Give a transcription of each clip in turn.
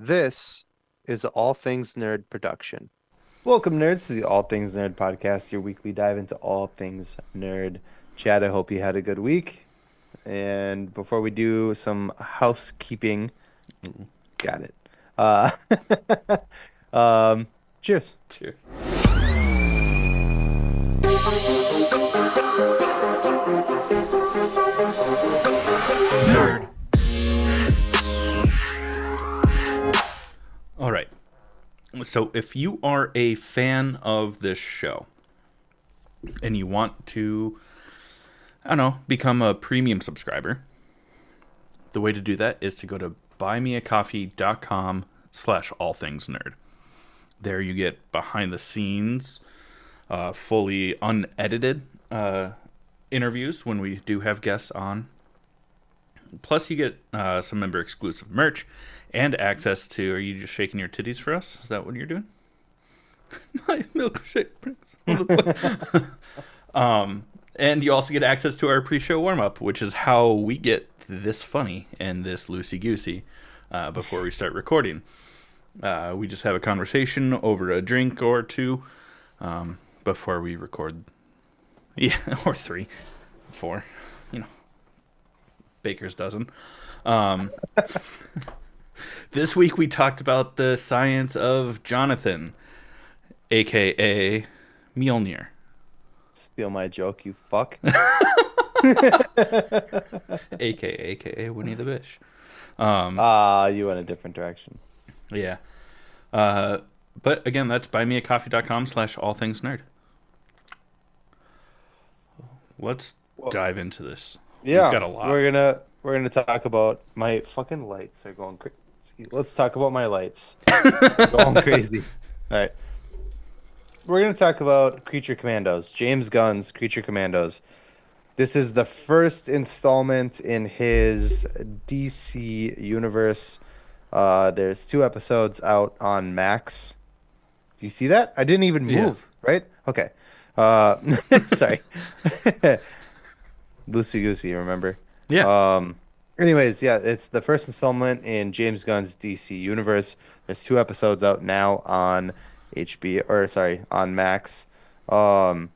This is All Things Nerd production. Welcome, nerds, to the All Things Nerd podcast, your weekly dive into all things nerd. Chad, I hope you had a good week. And before we do some housekeeping, got it. Uh, um, cheers. Cheers. Nerd. All right. So, if you are a fan of this show and you want to, I don't know, become a premium subscriber, the way to do that is to go to buymeacoffee.com/allthingsnerd. There you get behind the scenes, fully unedited interviews when we do have guests on. Plus, you get some member exclusive merch and access to. Are you just shaking your titties for us? Is that what you're doing? My milkshake prince. And you also get access to our pre-show warm-up, which is how we get this funny and this loosey-goosey before we start recording. We just have a conversation over a drink or two before we record. Yeah, or 3, 4, baker's dozen. Um, this week we talked about the science of Jonathan, aka Mjolnir. Steal my joke, you fuck. aka Winnie the Bish. You went a different direction. Yeah. But again, that's buymeacoffee.com/allthingsnerd. Let's Well, dive into this. yeah, We've got a lot. we're gonna talk about my fucking lights are going crazy. Let's talk about my lights going crazy. All right, we're gonna talk about Creature Commandos, James Gunn's Creature Commandos. This is the first installment in his DC universe. There's 2 episodes out on Max. Do you see that? I didn't even Yeah. move, right? Okay. Sorry. Loosey goosey, remember? Yeah. Anyways, yeah, it's the first installment in James Gunn's DC universe. There's 2 episodes out now on on Max. Um,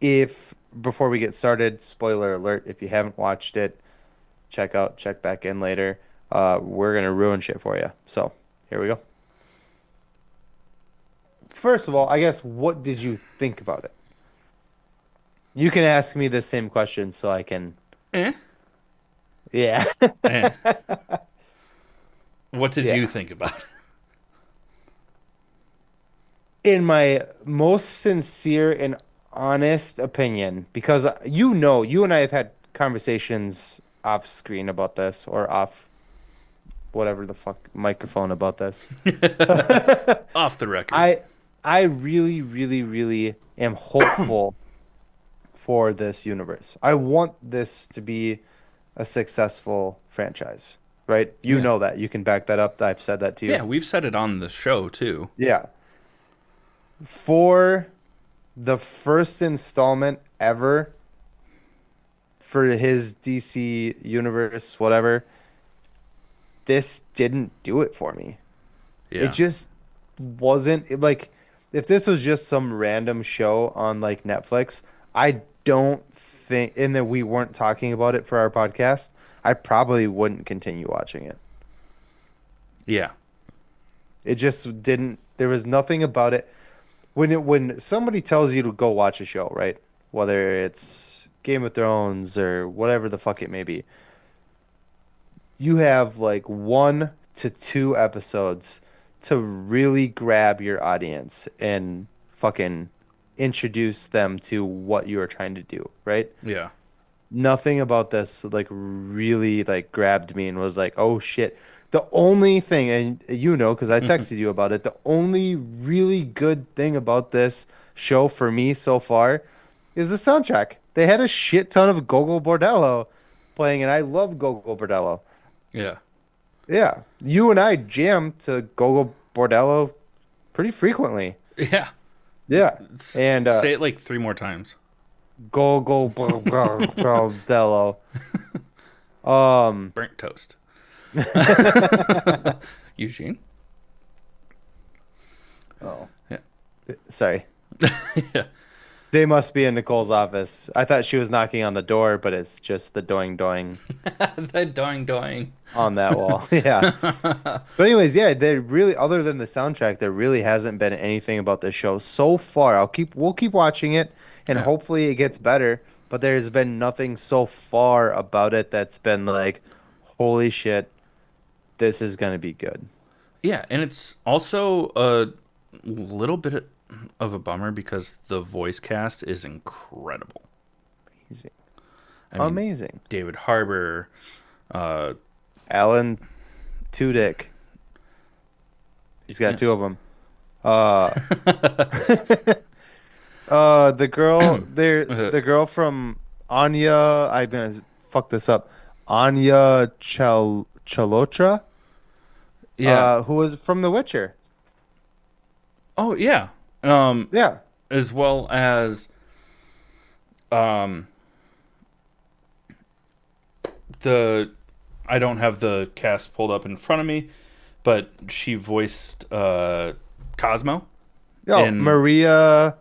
if before we get started, spoiler alert, if you haven't watched it, check back in later. We're gonna ruin shit for you. So here we go. First of all, I guess, what did you think about it? You can ask me the same question so I can. Eh? Yeah. Eh. What did Yeah. you think about it? In my most sincere and honest opinion, because you and I have had conversations off screen about this or off whatever the fuck microphone about this. Off the record. I I really, really, really am hopeful for this universe. I want this to be a successful franchise, right? You Yeah. know that. You can back that up. I've said that to you. Yeah, we've said it on the show too. Yeah. For the first installment ever for his DC universe, whatever, this didn't do it for me. It Yeah. just wasn't like if this was just some random show on like Netflix, I don't think, and that we weren't talking about it for our podcast, I probably wouldn't continue watching it. Yeah. It just didn't, there was nothing about it. When somebody tells you to go watch a show, right? Whether it's Game of Thrones or whatever the fuck it may be, you have like 1 to 2 episodes to really grab your audience and fucking introduce them to what you are trying to do, right? Yeah. Nothing about this like really like grabbed me and was like, "Oh shit." The only thing, and you know, because I texted you about it, the only really good thing about this show for me so far is the soundtrack. They had a shit ton of Gogol Bordello playing, and I love Gogol Bordello. Yeah. Yeah, you and I jam to Gogol Bordello pretty frequently. Yeah. Yeah, and Say it like 3 more times. Gogol Bordello. Um, Burnt toast. Eugene. Oh, Yeah. sorry. Yeah. They must be in Nicole's office. I thought she was knocking on the door, but it's just the doing doing The doing doing. on that wall. Yeah. But anyways, yeah, there really, other than the soundtrack, there really hasn't been anything about the show so far. We'll keep watching it, and Yeah. hopefully it gets better. But there's been nothing so far about it that's been like, holy shit, this is gonna be good. Yeah, and it's also a little bit of a bummer because the voice cast is incredible. Amazing. I mean, Amazing. David Harbour, uh, Alan Tudyk. He's got yeah. two of them. Uh, the girl there, Uh, the girl from Anya. I'm gonna fuck this up. Anya Chalotra, yeah. who was from The Witcher. Oh, yeah. Um, Yeah. as well as um, the I don't have the cast pulled up in front of me, but she voiced Cosmo Oh, in Maria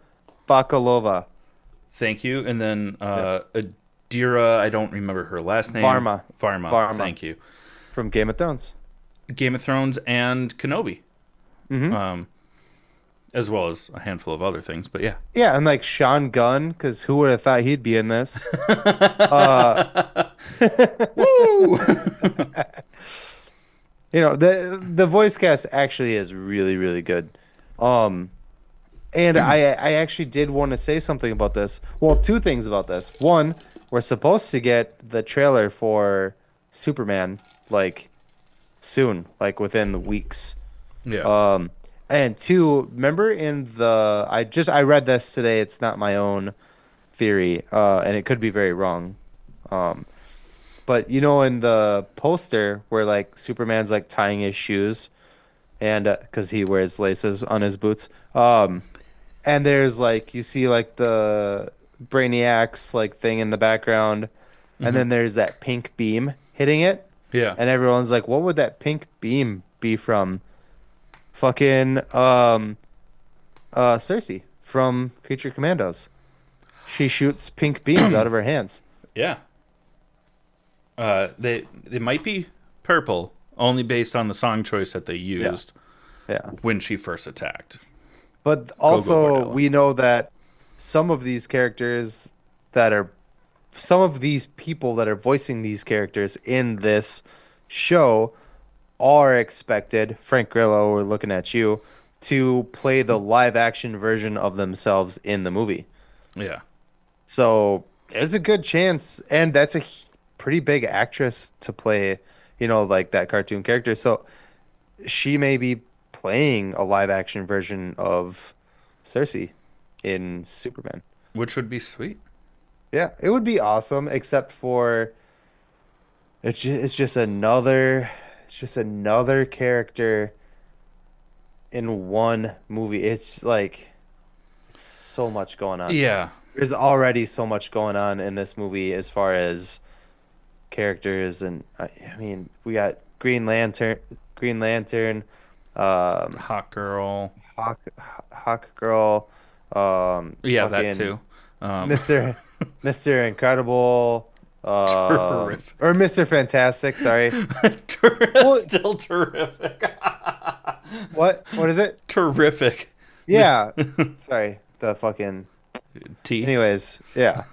Bakalova. Thank You, and then Yeah. Adira, I don't remember her last name. Varma. Varma, Varma thank you. from Game of Thrones. Game of Thrones and Kenobi, Hmm. um, as well as a handful of other things. But yeah, Yeah, and like Sean Gunn, because who would have thought he'd be in this? Uh, woo! the voice cast actually is really really good. Um, and I actually did want to say something about this. Well, two things about this. One, we're supposed to get the trailer for Superman like soon, like within weeks. Yeah, Um, and two, remember in the I read this today. It's not my own theory, and it could be very wrong. Um, but in the poster where like Superman's like tying his shoes and because he wears laces on his boots. And there's like you see like the Brainiac's like thing in the background, and hmm, then there's that pink beam hitting it, yeah. and everyone's like, "What would that pink beam be from?" Fucking Cersei from Creature Commandos. She shoots pink beams out of her hands. Yeah. They might be purple only based on the song choice that they Yeah, used yeah. when she first attacked. But Go also, Bordella. we know that some of these characters that are some of these people that are voicing these characters in this show are expected, Frank Grillo, we're looking at you, to play the live action version of themselves in the movie. Yeah. So there's a good chance, and that's a pretty big actress to play, like that cartoon character. So she may be playing a live action version of Cersei in Superman. Which would be sweet. Yeah, it would be awesome, except for it's just another character in one movie. It's like it's so much going on. Yeah. There's already so much going on in this movie as far as characters, and I mean, we got Green Lantern, um, Hot girl. Hawk, Hawk Girl, Yeah, that fucking too. Um, Mister Incredible, terrific. or Mister Fantastic. Sorry. Well, Still terrific. what is it? Terrific. Yeah. Sorry. The fucking. T. Anyways, yeah.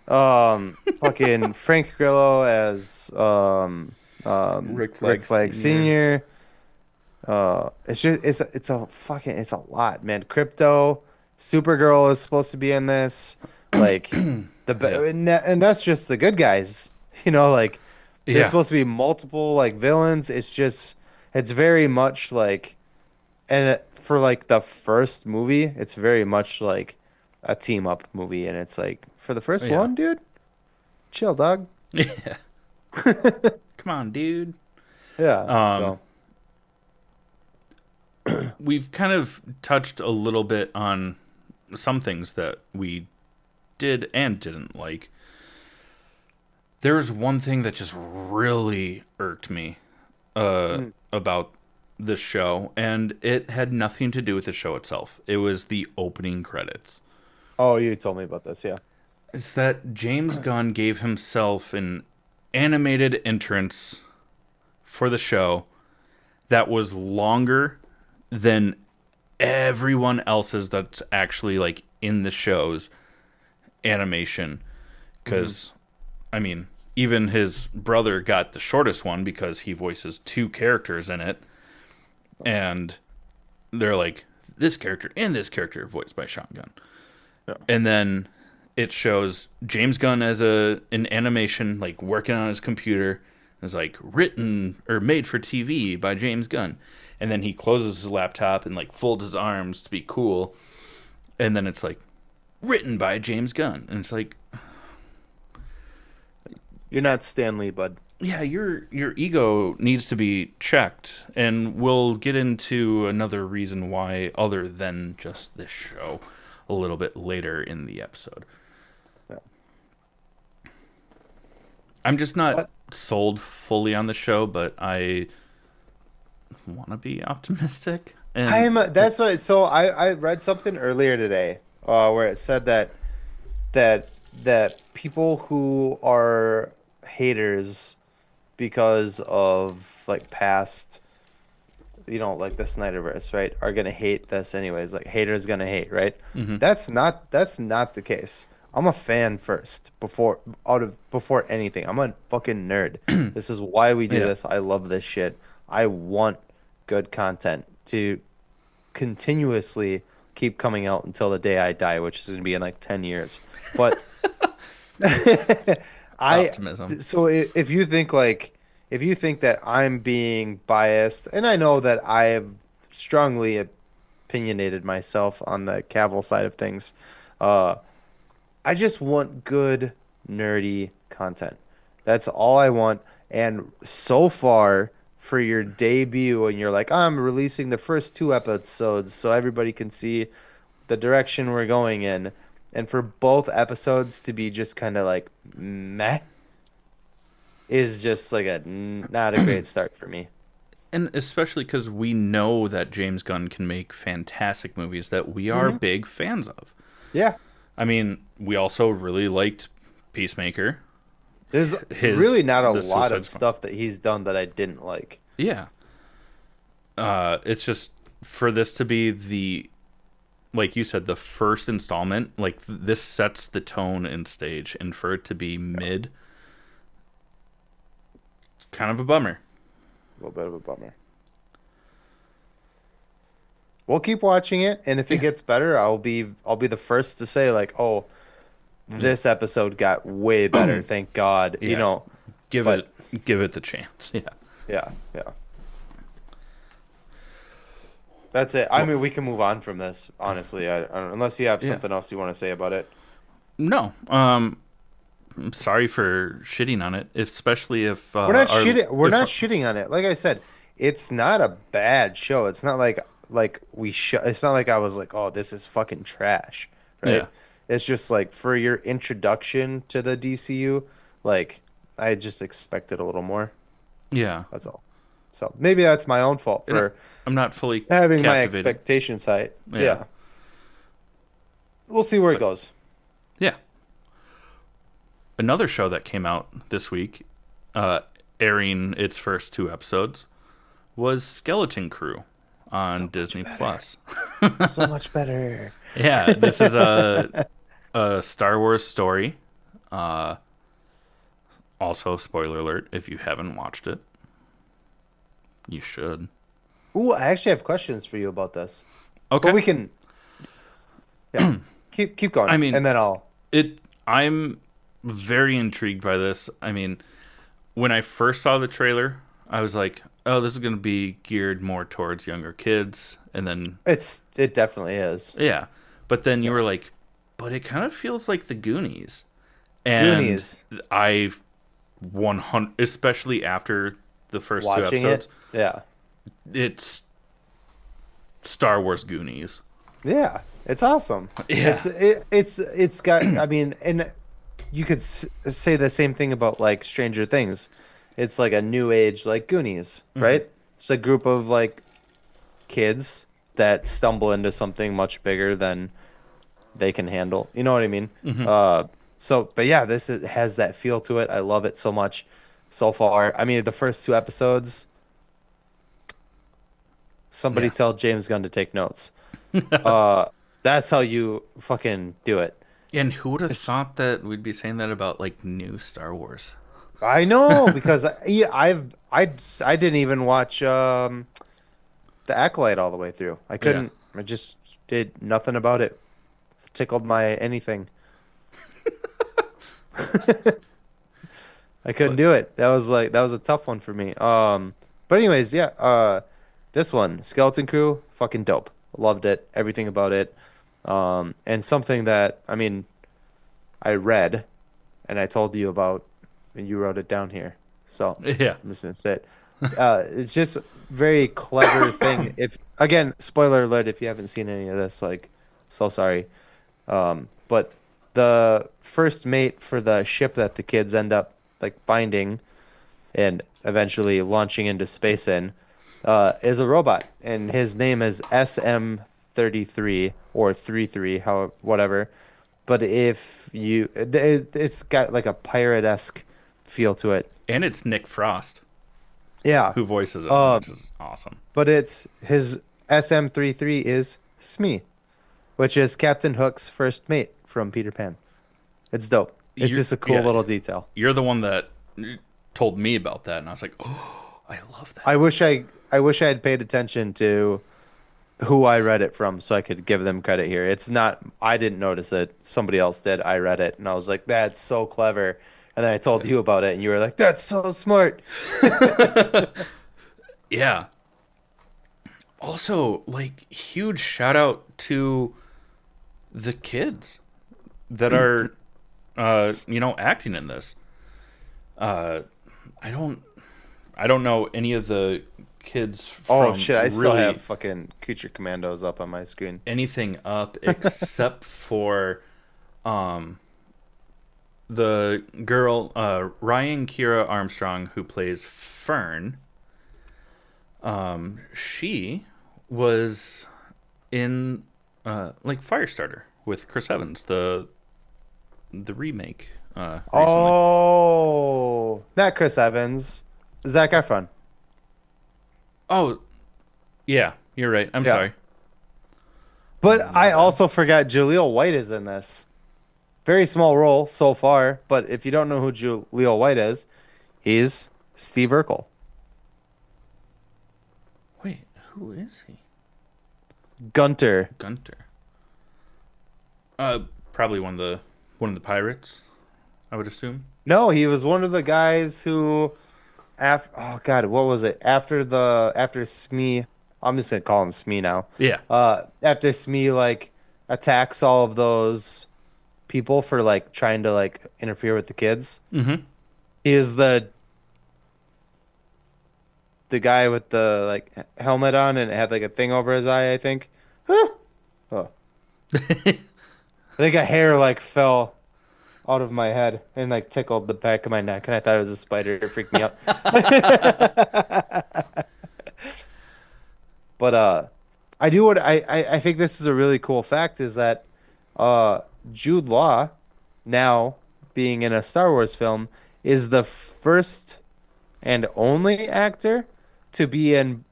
Fucking Frank Grillo as Rick Rick Flag Flag Sr. Sr. It's a lot, man. Crypto, Supergirl is supposed to be in this. Like Yeah. and that's just the good guys. Like there's Yeah. supposed to be multiple like villains. It's very much like for like the first movie, it's very much like a team up movie, and it's like for the first Yeah. one, dude, chill, dog. Yeah. Come on, dude. Yeah. Um, So we've kind of touched a little bit on some things that we did and didn't like. There was one thing that just really irked me mm, about the show, and it had nothing to do with the show itself. It was the opening credits. Oh, you told me about this, yeah. Is that James Gunn gave himself an animated entrance for the show that was longer than everyone else's that's actually like in the show's animation. Hmm. Because, I mean, even his brother got the shortest one because he voices two characters in it. And they're like, this character and this character voiced by Sean Gunn. Yeah. And then it shows James Gunn as an animation, like working on his computer. It's like written or made for TV by James Gunn. And then he closes his laptop and like folds his arms to be cool. And then it's like written by James Gunn. And it's like, You're not Stanley, bud. yeah, your ego needs to be checked. And we'll get into another reason why other than just this show a little bit later in the episode. Yeah. I'm just not But sold fully on the show, but I want to be optimistic. And that's what. So I read something earlier today, where it said that that people who are haters because of like past, like the Snyderverse, right, are gonna hate this anyways. Like haters gonna hate, right? mhm. That's not the case. I'm a fan first before anything. I'm a fucking nerd. This is why we do Yeah, this. I love this shit. I want good content to continuously keep coming out until the day I die, which is going to be in like 10 years. But I optimism. so if you think that I'm being biased, and I know that I have strongly opinionated myself on the Cavill side of things, uh I just want good nerdy content. That's all I want. And so far, for your debut, and you're like, I'm releasing the first two episodes so everybody can see the direction we're going in. And for both episodes to be just kind of like meh is just like not a great start for me. And especially because we know that James Gunn can make fantastic movies that we are Hmm. big fans of. Yeah. I mean, we also really liked Peacemaker. There's His really not a the lot Suicide of Squad. stuff that he's done that I didn't like. Yeah. It's just for this to be the like you said, the first installment, like this sets the tone and stage, and for it to be mid, kind of a bummer. A little bit of a bummer. We'll keep watching it, and if it Yeah, gets better, I'll be the first to say like, "Oh, yeah, this episode got way better, thank God." yeah. Give But it, give it the chance. Yeah. yeah, yeah. That's it. I Well, mean, we can move on from this, honestly. I don't, unless you have yeah. something else you want to say about it. No. I'm sorry for shitting on it, especially if our We're if not shitting on it. Like I said, it's not a bad show. It's not it's not like I was like, "Oh, this is fucking trash." yeah, Right? It's just like for your introduction to the DCU, like I just expected a little more. yeah. That's all. So maybe that's my own fault And for I'm not fully having my captivated. expectations high. Yeah, Yeah. We'll see where it but goes. yeah. Another show that came out this week, uh, airing its first two episodes, was Skeleton Crew on So much Disney better. Plus. So much better. Yeah, this is a Star Wars story. Uh, Also, spoiler alert: if you haven't watched it, you should. Ooh, I actually have questions for you about this. But Okay. we can, yeah, keep going, I mean, and then I'll. it. I'm very intrigued by this. I mean, when I first saw the trailer, I was like, "Oh, this is going to be geared more towards younger kids." And then, It definitely is. yeah, but then you Yeah. were like, "But it kind of feels like the Goonies." And Goonies. I 100, especially after the first two Watching it. episodes, Yeah. it's Star Wars Goonies. Yeah. It's awesome. Yeah. It's got. I mean, and you could say the same thing about like Stranger Things. It's like a new age like Goonies, Hmm. right? It's a group of like kids that stumble into something much bigger than they can handle. You know what I mean? Hmm. Uh, but yeah, has that feel to it. I love it so much so far. I mean, the first two episodes, somebody Yeah. tell James Gunn to take notes. Uh, that's how you fucking do it. And who would have thought that we'd be saying that about like new Star Wars? I know because yeah, I didn't even watch the Acolyte all the way through. I Yeah. couldn't. I just did nothing about it. Tickled my anything. I couldn't But do it. That was a tough one for me. But anyways, yeah. This one, Skeleton Crew, fucking dope. Loved it. Everything about it. And something that I mean, I read, and I told you about, and you wrote it down here. So yeah. I'm just gonna say it. It's just very clever thing. If again, spoiler alert, if you haven't seen any of this, like, so sorry. But the first mate for the ship that the kids end up like finding and eventually launching into space in, is a robot, and his name is SM-33 or 33, how whatever. But if it's got like a pirate-esque feel to it. And it's Nick Frost Yeah. who voices him, Uh, which is awesome. but it's his SM-33 is Smee, which is Captain Hook's first mate from Peter Pan. It's dope. It's You're, just a cool yeah, little detail. you're the one that told me about that, and I was like, oh, I love I that. wish I wish I had paid attention to who I read it from so I could give them credit here. It's not I didn't notice it. Somebody else did. I read it and I was like, that's so clever. And then I told you about it and you were like, that's so smart. Yeah. Also, like, huge shout out to the kids that are, acting in this. Uh, I don't, I don't know any of the kids Oh from shit, I still have really fucking Creature Commandos up on my screen. anything up except for, um, the girl, Ryan Kira Armstrong, who plays Fern. She was in like Firestarter with Chris Evans, the remake recently. Oh, not Chris Evans. Zac Efron. Oh, yeah, you're right. I'm Yeah. sorry. But My I bad. also forgot Jaleel White is in this. Very small role so far, but if you don't know who Jaleel White is, he's Steve Urkel. Wait, who is he? Gunter. Gunter. Uh, Probably one of the pirates, I would assume. No, he was one of the guys who after oh God, what was it? After Smee, I'm just gonna call him Smee now. Yeah. After Smee like attacks all of those people for like trying to like interfere with the kids. Mm-hmm. He is the guy with the like helmet on and it had like a thing over his eye, I think. Huh. Oh. I think a hair like fell out of my head and like tickled the back of my neck and I thought it was a spider. It freaked me out. But I do what I think this is a really cool fact is that uh Jude Law now being in a Star Wars film is the first and only actor to be in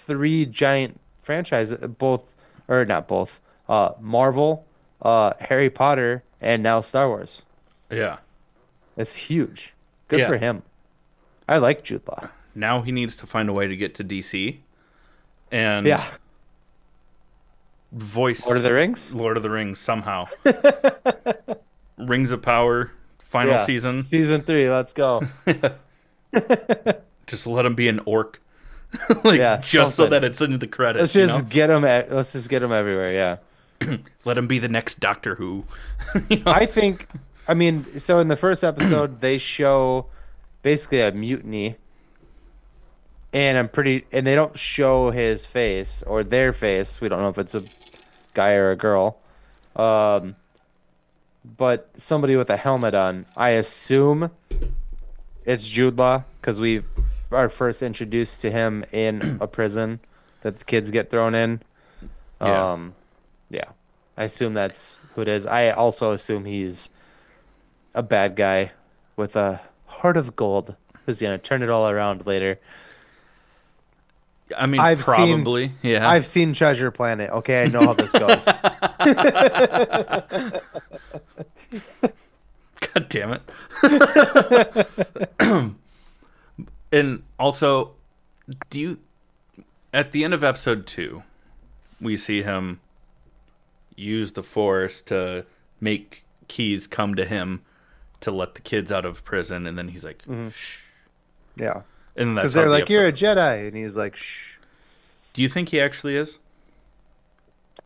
three giant franchises, both or not both, Marvel, Harry Potter, and now Star Wars. Yeah. It's huge. Good Yeah. for him. I like Jude Law. Now he needs to find a way to get to DC and Yeah. voice Lord of the Rings? Lord of the Rings somehow. Rings of Power final Yeah. season. Season three, let's go. Just let him be an orc, like Yeah, just so something. that it's in the credits. You know, Let's just get him everywhere, yeah. let him be the next Doctor Who. you know, I think, I mean, so in the first episode, they show basically a mutiny, and they don't show his face or their face. We don't know if it's a guy or a girl. Um, but somebody with a helmet on. I assume it's Jude Law because we are first introduced to him in a prison that the kids get thrown in. Yeah. Um, yeah, I assume that's who it is. I also assume he's a bad guy with a heart of gold who's gonna turn it all around later. I mean, I've seen probably. Yeah. I've seen Treasure Planet. Okay, I know how this goes. God damn it. And also, do you at the end of episode 2, we see him use the force to make Keys come to him to let the kids out of prison, and then he's like, Mhm. shh. Yeah, And because that's how they're the like, "You're episode a ends. Jedi," and he's like, "Shh." Do you think he actually is?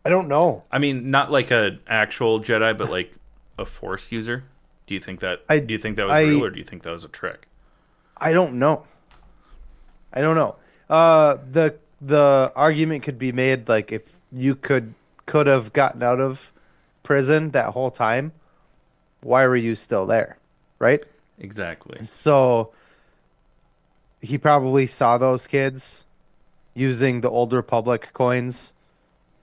I don't know. I mean, not like a actual Jedi, but like a force user. I Do you think that was real, I or do you think that was a trick? I don't know. I don't know. The argument could be made like if you could have gotten out of prison that whole time, why were you still there? Right? Exactly. So he probably saw those kids using the Old Republic coins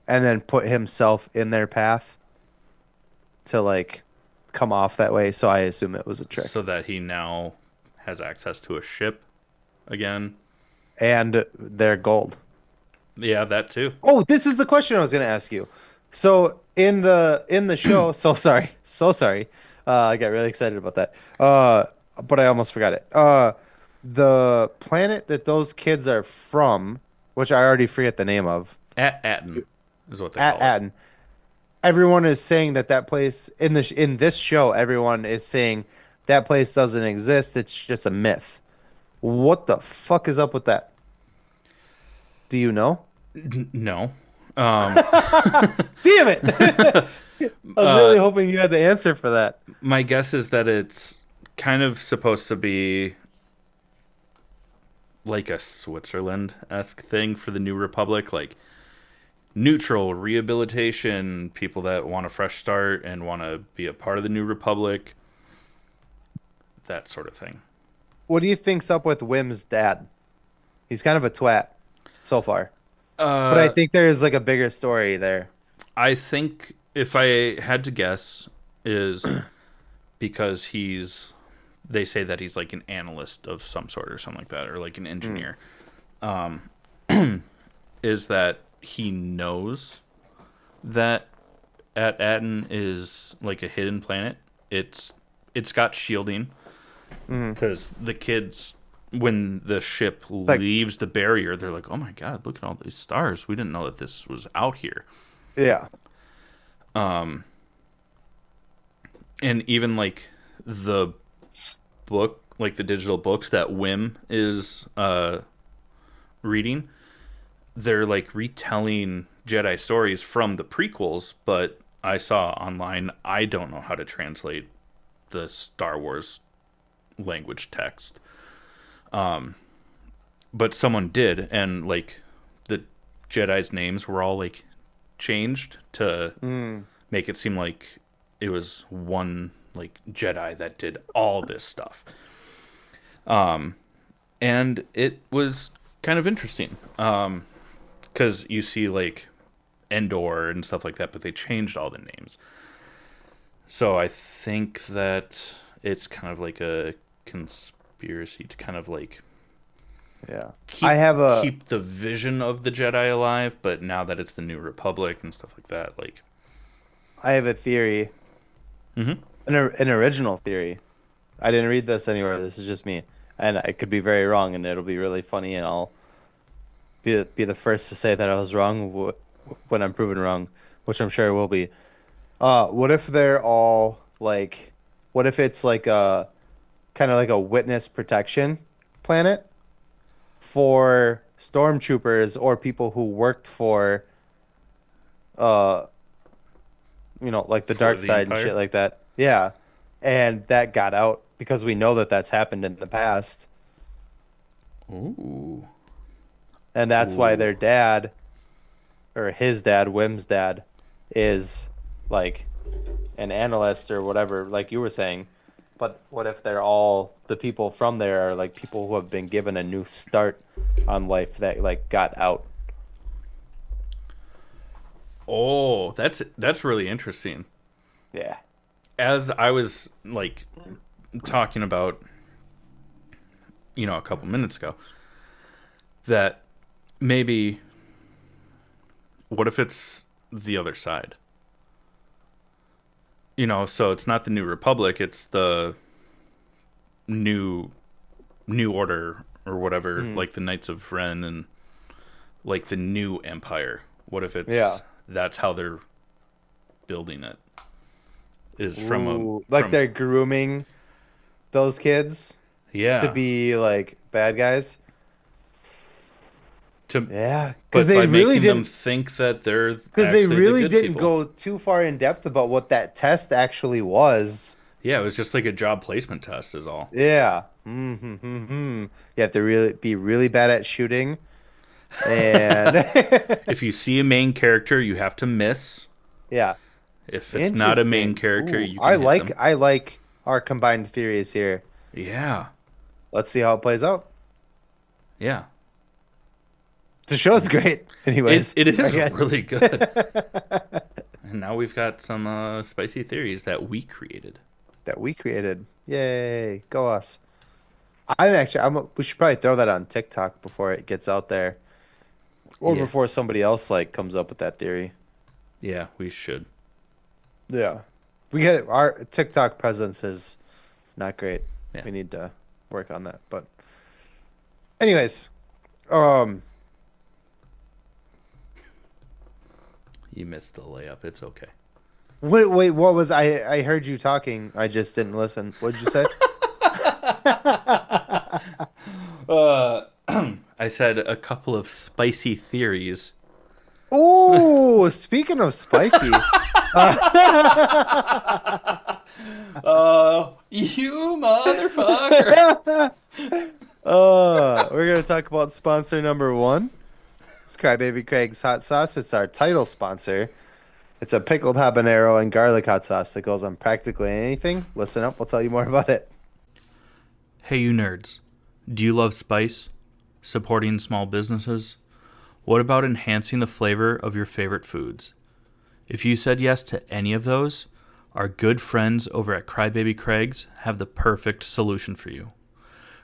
and then put himself in their path to like come off that way. So I assume it was a So trick. that he now has access to a ship again. And their gold. Yeah, that too. Oh, this is the question I was going to ask you. So in the show, so sorry. I got really excited about that. But I almost forgot it. The planet that those kids are from, which I already forget the name of, At Atten is what they at call it. Atten. Everyone is saying that that place in this show, everyone is saying that place doesn't exist. It's just a myth. What the fuck is up with that? Do you know? No. Damn it! I was uh, really hoping you had the answer for that. my guess is that it's kind of supposed to be like a Switzerland esque thing for the New Republic, like neutral rehabilitation, people that want a fresh start and want to be a part of the New Republic, that sort of thing. What do you think's up with Wim's dad? He's kind of a twat so far, but I Uh, think there is like a bigger story there. I think if I had to guess, is because they say that he's like an analyst of some sort or something like that, or like an Mm, engineer. Is that he knows that at Aten is like a hidden planet. It's it's got shielding mm. because the kids, when the ship Like, leaves the barrier, they're like, "Oh my god, look at all these stars! We didn't know that this was out here." yeah, Um, and even like the book, like the digital books that Wim is reading, they're like retelling Jedi stories from the prequels, but I saw online I don't know how to translate the Star Wars language text. But someone did, and like the Jedi's names were all like changed to mm, make it seem like it was one like Jedi that did all this stuff. And it was kind of interesting. Because you see like Endor and stuff like that, but they changed all the names. So I think that it's kind of like a conspiracy to kind of like yeah. I keep have a keep the vision of the Jedi alive, but now that it's the New Republic and stuff like that, like I have a theory, mm-hmm. an original theory. I didn't read this anywhere. This is just me, and I could be very wrong, and it'll be really funny, and I'll be the first to say that I was wrong when I'm proven wrong, which I'm sure I will be. What if they're all like, what if it's like a kind of like a witness protection planet for stormtroopers or people who worked for, uh, like the For dark the side and shit Empire. like that. Yeah. And that got out because we know that that's happened in the past. Ooh. And that's why Ooh. their dad, or his dad, Wim's dad, is like an analyst or whatever, like you were saying. But what if they're all the people from there are like people who have been given a new start on life that like got out? Oh, that's really interesting. Yeah. As I was like talking about, a couple minutes ago, that maybe what if it's the other side? So it's not the New Republic, it's the new New Order or whatever, Mhm. like the Knights of Ren and like the new Empire. What if Yeah. that's how they're building it? Is Ooh, like from they're grooming those kids to yeah, be like bad guys. to Yeah, but by making them think that they're because they actually the really good didn't people. go too far in depth about what that test actually was. Yeah, it was just like a job placement test is all. Yeah. Mm-hmm. You have to really be really bad at shooting and If you see a main character, you have to miss. yeah. If it's not a main Interesting. character, Ooh, you I can hit like them. I like our combined theories here. Yeah. Let's see how it plays out. Yeah. The show's great. It Anyways, it so I is got really good. And now we've got some spicy theories that we created. that we created. Yay, go us. We should probably throw that on TikTok before it gets out there or Yeah. before somebody else like comes up with that theory. Yeah, we should. Yeah. We get our TikTok presence is not great. Yeah. We need to work on that. But anyways, um You missed the layup. It's okay. wait, what was I heard you talking. I just didn't listen. What did you say? Uh, I said a couple of spicy theories. Oh, speaking of spicy, You motherfucker. we're gonna talk about sponsor number one. It's Crybaby Craig's hot sauce. It's our title sponsor. It's a pickled habanero and garlic hot sauce that goes on practically anything. Listen up, I'll tell you more about it. Hey, you nerds. Do you love spice? Supporting small businesses? What about enhancing the flavor of your favorite foods? If you said yes to any of those, our good friends over at Crybaby Craig's have the perfect solution for you.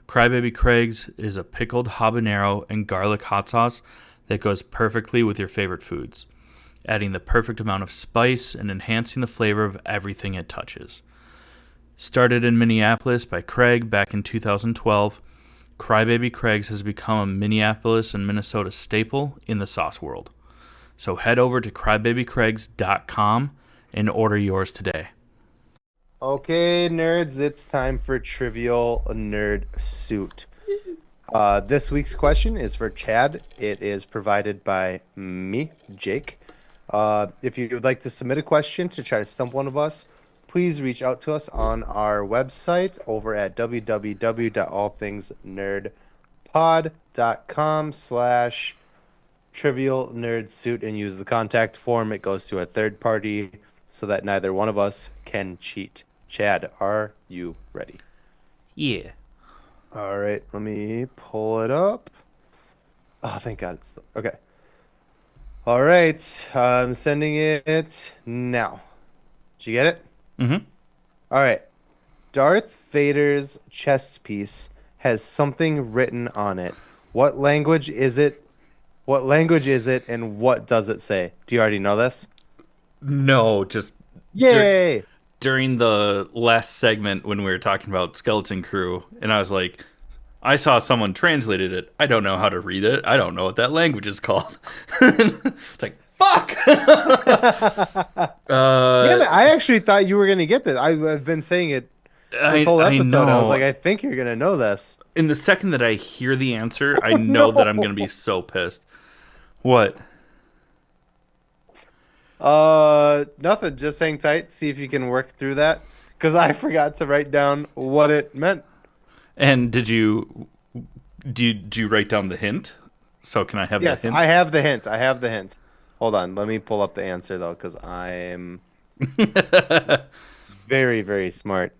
Crybaby Craig's is a pickled habanero and garlic hot sauce that goes perfectly with your favorite foods, adding the perfect amount of spice and enhancing the flavor of everything it touches. Started in Minneapolis by Craig back in 2012, Crybaby Craig's has become a Minneapolis and Minnesota staple in the sauce world. So head over to crybabycraigs.com and order yours today. Okay, nerds, it's time for Trivial Nerd Suit. This week's question is for Chad. It is provided by me, Jake. If you would like to submit a question to try to stump one of us, please reach out to us on our website over at www.allthingsnerdpod.com/trivial nerd suit and use the contact form. It goes to a third party so that neither one of us can cheat. Chad, are you ready? Yeah. All right, let me pull it up. Oh, thank God it's okay. All right, I'm sending it now. Did you get it? Mm-hmm. All right. Darth Vader's chest piece has something written on it. What language is it? What language is it, and what does it say? Do you already know this? No, just dur- Yay! during the last segment when we were talking about Skeleton Crew, and I was like, I saw someone translated it. I don't know how to read it. I don't know what that language is called. It's like, fuck! Damn uh, it! I actually thought you were gonna get this. I've been saying it this whole I episode. I was like, know. I think you're gonna know this. In the second that I hear the answer, I Oh know that I'm no! going to be so pissed. What? Nothing. Just hang tight. See if you can work through that. Because I forgot to write down what it meant. And did you write down the hint? So can I have the Yes, hint? I have the hints. I have the hints. Hold on. Let me pull up the answer though, because I'm very, very smart.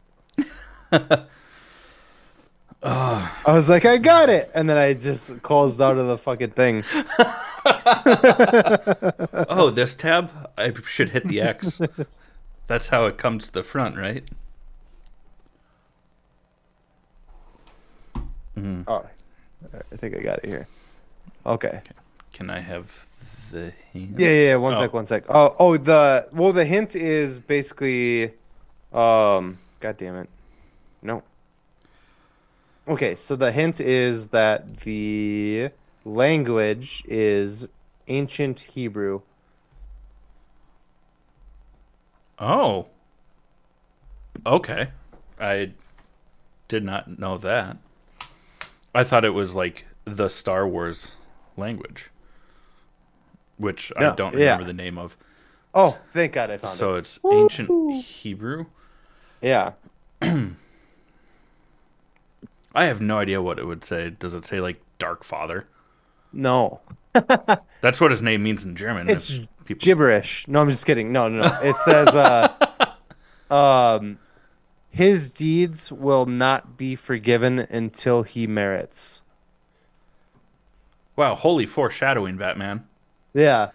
I was like, I got it, and then I just closed out of the fucking thing. Oh, this tab? I should hit the X. That's how it comes to the front, right? Mm. Oh, I think I got it here. Okay. Can I have the Yeah, hint? yeah, yeah. One Oh, sec, one sec. The hint is basically, God damn it. No. Okay, so the hint is that the language is ancient Hebrew. oh, okay. I did not know that. I thought it was like the Star Wars language, which I No, don't remember yeah. the name of. Oh, thank God I found it. So it's ancient Woo! Hebrew. Yeah. I have no idea what it would say. Does it say like Dark Father? No. That's what his name means in German. If It's people. gibberish. No, I'm just kidding. No, no, no. It says um his deeds will not be forgiven until he merits. Wow, holy foreshadowing, Batman. Yeah.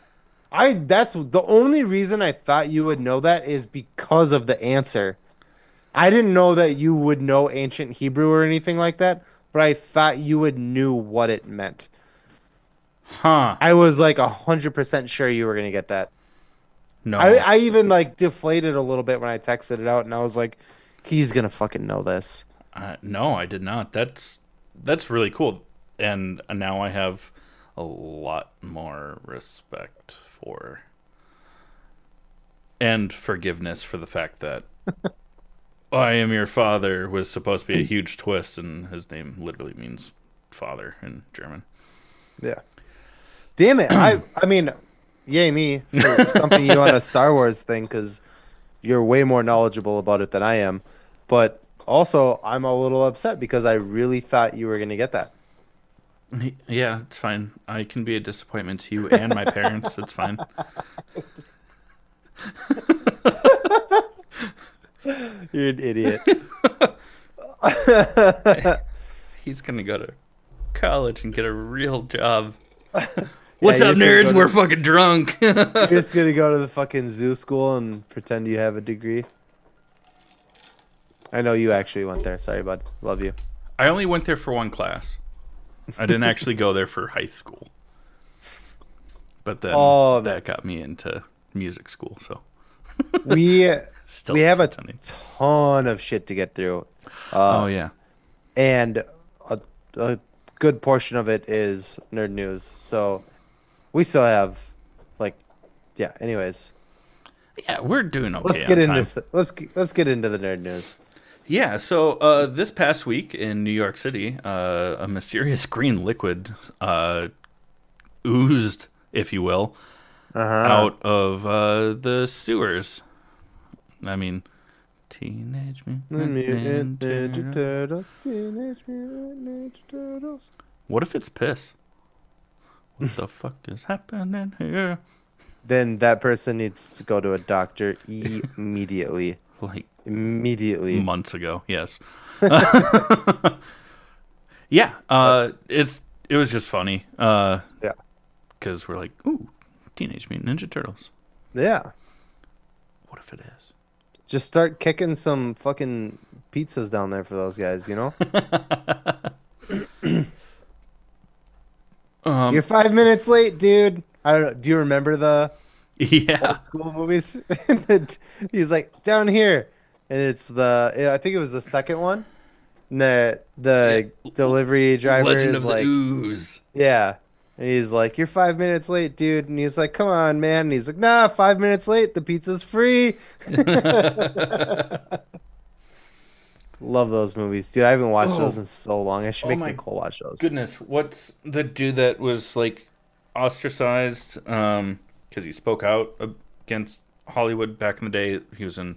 That's the only reason I thought you would know that is because of the answer. I didn't know that you would know ancient Hebrew or anything like that, but I thought you would knew what it meant. Huh. I was like 100% sure you were gonna get that. I No. I even like deflated a little bit when I texted it out, and I was like, he's gonna fucking know this. No, I did not. That's really cool. And now I have a lot more respect for and forgiveness for the fact that I am your father was supposed to be a huge twist, and his name literally means father in German. Yeah. Damn it. I mean, yay me for stumping you on a Star Wars thing because you're way more knowledgeable about it than I am. But also, I'm a little upset because I really thought you were gonna get that. Yeah, it's fine. I can be a disappointment to you and my parents. It's fine. You're an idiot. He's gonna go to college and get a real job. Yeah, What's up, nerds? We're fucking drunk. you're just gonna go to the fucking zoo school and pretend you have a degree. I know you actually went there. Sorry, bud. Love you. I only went there for one class. I didn't actually go there for high school. But then Oh, man. that got me into music school, so We still we have a pretending. ton of shit to get through. Oh Uh, yeah. and a good portion of it is nerd news. So we still have like yeah, anyways. Yeah, we're doing Let's okay get on into time. let's get into the nerd news. Yeah, so this past week in New York City, a mysterious green liquid oozed, if you will, Uh-huh. out of the sewers. I mean, Teenage The Mutant Mutant Ninja Ninja. Turtles, Teenage Mutant Ninja Turtles. What if it's piss? What the fuck is happening here? Then that person needs to go to a doctor immediately. Like Immediately. months ago, yes. Yeah, Uh, it was just funny. yeah. Because we're like, ooh, Teenage Mutant Ninja Turtles. Yeah. What if it is? Just start kicking some fucking pizzas down there for those guys, you know? You're Um, 5 minutes late, dude. I don't know. Do you remember the yeah, old school movies? He's like, down here. And it's I think it was the second one. And yeah. the delivery driver Legend is of the like, Ooze. yeah. And he's like, you're 5 minutes late, dude. And he's like, come on, man. And he's like, nah, 5 minutes late. The pizza's free. Love those movies, dude. I haven't watched those Oh, in so long. I should oh make my Nicole watch those. goodness! What's the dude that was like ostracized because he spoke out against Hollywood back in the day? He was in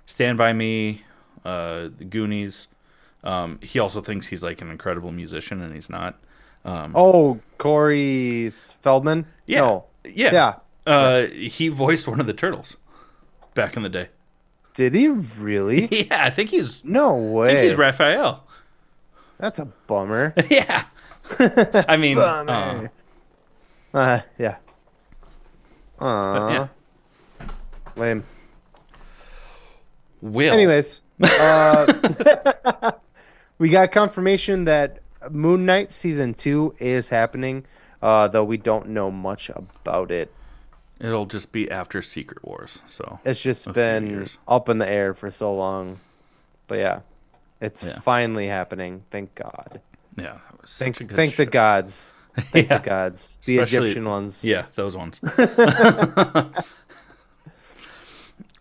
Stand by Me, The Goonies. He also thinks he's like an incredible musician, and he's not. Um, Oh, Corey Feldman? yeah, No. yeah. Yeah. Yeah. He voiced one of the turtles back in the day. Did he really? Yeah, No I think he's way. Raphael. That's a bummer. Yeah. I mean, Bummer. Yeah. But yeah, Aw, lame. Will. Anyways, we got confirmation that Moon Knight season 2 is happening, though we don't know much about it. It'll just be after Secret Wars, so It's just a few been years. up in the air for so long. But yeah, it's Yeah, finally happening. Thank God. yeah, that was such Thank a good thank the show. gods. Thank the Yeah, gods. The especially Egyptian ones. yeah, those ones.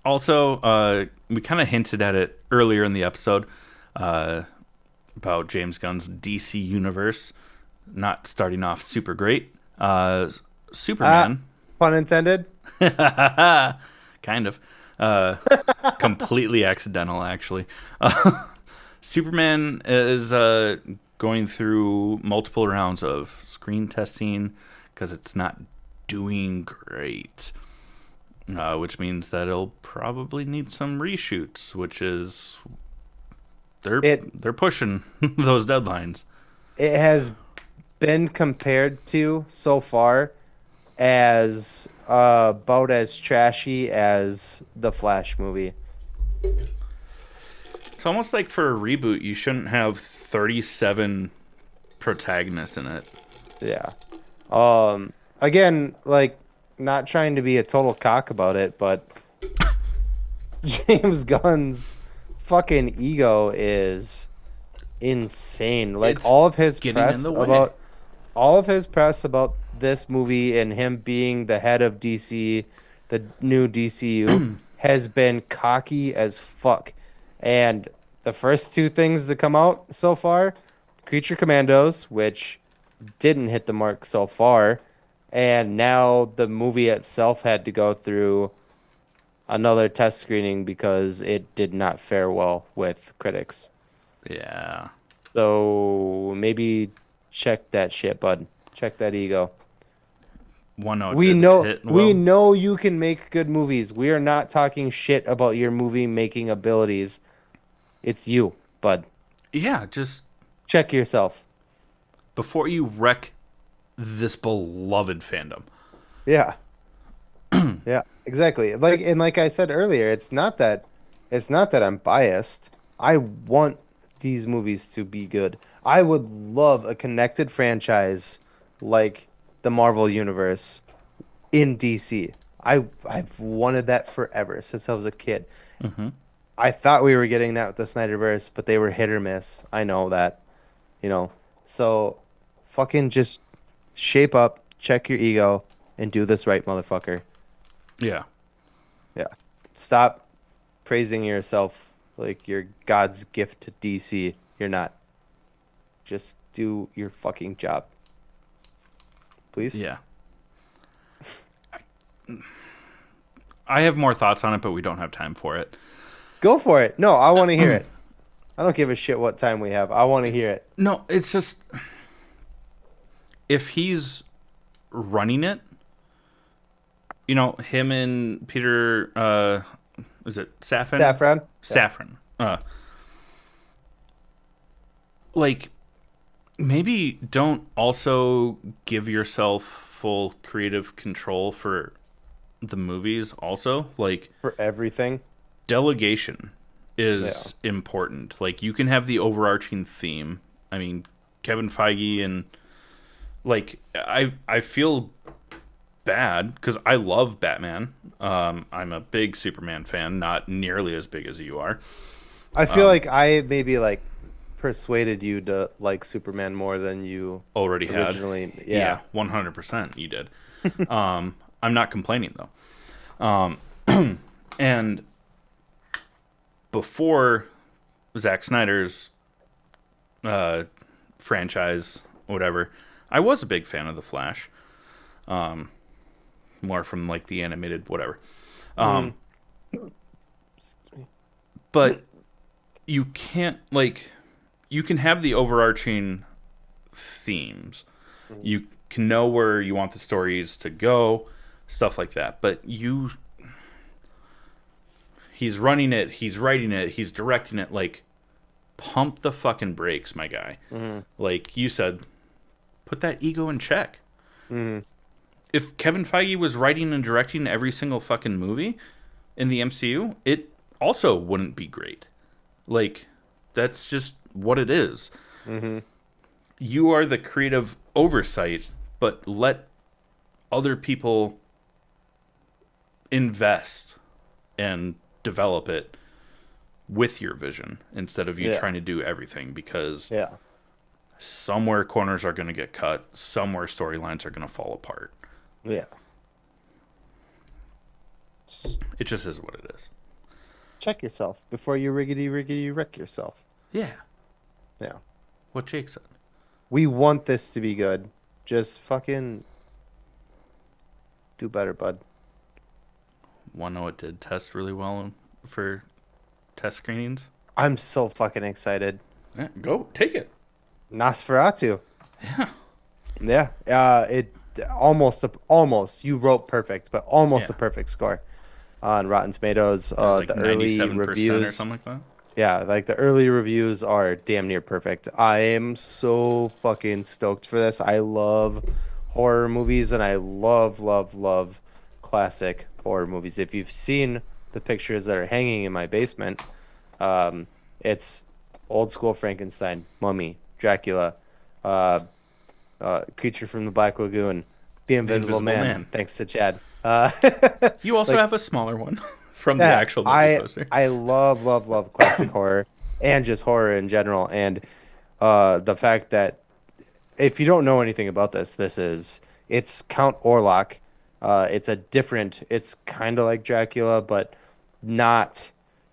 Also, we kind of hinted at it earlier in the episode uh, about James Gunn's DC universe not starting off super great. Ah, Superman, pun intended. kind of, uh, completely accidental, actually. Superman is going through multiple rounds of screen testing because it's not doing great, which means that it'll probably need some reshoots, which is It they're pushing those deadlines. it has been compared to so far as about as trashy as the Flash movie. It's almost like for a reboot, you shouldn't have 37 protagonists in it. Yeah. Again, like not trying to be a total cock about it, but James Gunn's fucking ego is insane. Like It's getting in the way. all of his press about this movie and him being the head of DC, the new DCU, has been cocky as fuck. And the first two things to come out so far, Creature Commandos, which didn't hit the mark so far, and now the movie itself had to go through another test screening because it did not fare well with critics. Yeah. So maybe check that shit, bud. Check that ego. One note We didn't know hit we well. know you can make good movies. We are not talking shit about your movie making abilities. It's you, bud. Yeah, just Check yourself. before you wreck this beloved fandom. Yeah. Yeah, exactly. Like I said earlier, it's not that I'm biased. I want these movies to be good. I would love a connected franchise like the Marvel Universe in DC. I've wanted that forever since I was a kid. Hmm. I thought we were getting that with the Snyderverse, but they were hit or miss. I know that, you know. So fucking just shape up, check your ego, and do this right, motherfucker. Yeah. Yeah. Stop praising yourself like you're God's gift to DC. You're not. Just do your fucking job, please. Yeah. I have more thoughts on it, but we don't have time for it. Go for it. No, I want to hear it. I don't give a shit what time we have. I want to hear it. No, it's just if he's running it, him and Peter, is it Safran? Saffron? Yeah. Safran. Like, maybe don't also give yourself full creative control for the movies, also. Like, For everything. delegation Yeah. is important. Like, you can have the overarching theme. I mean, Kevin Feige and like I feel bad because I love Batman. I'm a big Superman fan, not nearly as big as you are. I feel like I maybe like persuaded you to like Superman more than you Already had, originally. yeah, Yeah. 100% you did. I'm not complaining though. And before Zack Snyder's uh, franchise, whatever, I was a big fan of the Flash. Um, More from like the animated whatever. Mhm. Um, but you can't like you can have the overarching themes. Mhm. You can know where you want the stories to go, stuff like that. But he's running it, he's writing it, he's directing it. Like, pump the fucking brakes, my guy. Mhm. Like you said, put that ego in check. Mhm. if Kevin Feige was writing and directing every single fucking movie in the MCU, it also wouldn't be great. Like, that's just what it is. Mm-hmm. You are the creative oversight, but let other people invest and develop it with your vision instead of you Yeah. trying to do everything, because Yeah. somewhere corners are going to get cut, somewhere storylines are going to fall apart. Yeah. It just is what it is. Check yourself before you riggedy wreck yourself. Yeah, Yeah. what Jake said. We want this to be good. Just fucking do better, bud. Want to know what did test really well for test screenings? I'm so fucking excited. Yeah, go take it. Nosferatu. Yeah, Yeah. It almost you wrote perfect, but almost yeah. a perfect score on Rotten Tomatoes. It was like The early 97% or reviews. something like that. Yeah, like the early reviews are damn near perfect. I am so fucking stoked for this. I love horror movies and I love classic horror movies. If you've seen the pictures that are hanging in my basement, it's old school Frankenstein, Mummy, Dracula, uh, Creature from the Black Lagoon, The The Invisible Invisible Man, Man. thanks to Chad. You also Like have a smaller one from the yeah, actual movie poster. I love classic horror and just horror in general. And the fact that if you don't know anything about this, it's Count Orlok. It's kind of like Dracula, but not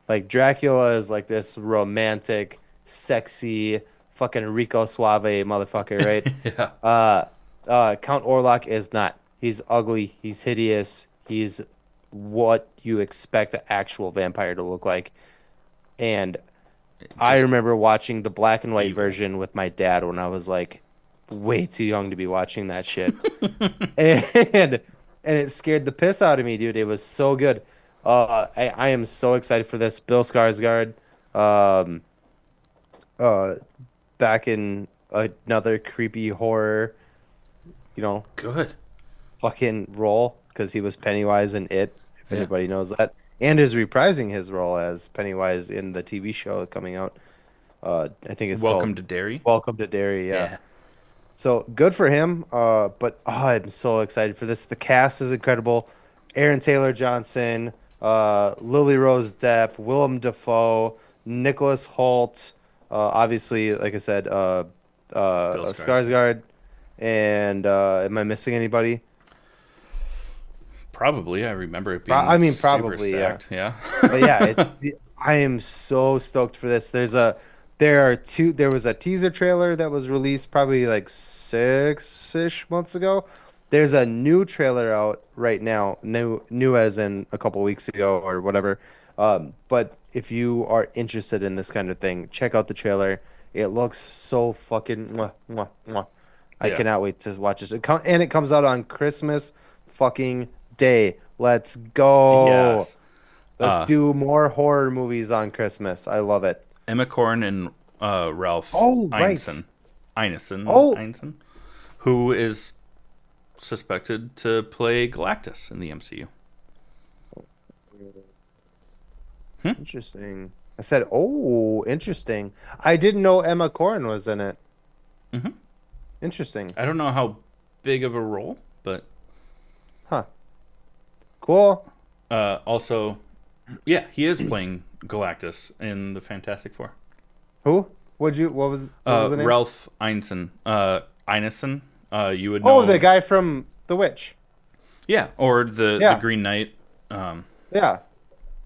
like Dracula is like this romantic, sexy, fucking Rico Suave motherfucker, right? Yeah. Count Orlok is not. He's ugly. He's hideous. He's what you expect an actual vampire to look like. And I Just remember watching the black and white evil. version with my dad when I was like way too young to be watching that shit. And and it scared the piss out of me, dude. It was so good. I am so excited for this. Bill Skarsgård, um, uh, back in another creepy horror, you know, Good. fucking role because he was Pennywise in It, if Yeah. anybody knows that, and is reprising his role as Pennywise in the TV show coming out. I think it's Welcome called to Derry. Welcome to Derry. Yeah. Yeah. So good for him. But I'm so excited for this. The cast is incredible. Aaron Taylor Johnson, Lily Rose Depp, Willem Dafoe, Nicholas Hoult, obviously, like I said, Bill Skarsgård. Skarsgård, and am I missing anybody? Probably. I remember it being I mean, super probably, yeah. stacked. Yeah. But yeah, I am so stoked for this. There was a teaser trailer that was released probably like 6-ish months ago. There's a new trailer out right now, new as in a couple weeks ago or whatever. But if you are interested in this kind of thing, check out the trailer. It looks so fucking mwah, mwah, mwah. I Yeah. cannot wait to watch this. And it comes out on Christmas fucking Day. Let's go. Yes. Let's Uh, do more horror movies on Christmas. I love it. Emma Corrin and Ralph Oh, right. Oh, Ineson, who is suspected to play Galactus in the MCU. Hmm? interesting. I said, oh, interesting. I didn't know Emma Corrin was in it. Hmm. Interesting. I don't know how big of a role, but Huh. Cool. also, yeah, he is playing Galactus in the Fantastic Four. Who? What was the name? Ralph Ineson. Ineson. You would Oh, know the him. guy from The Witch. Yeah, or the Yeah. Green Knight. Um, Yeah.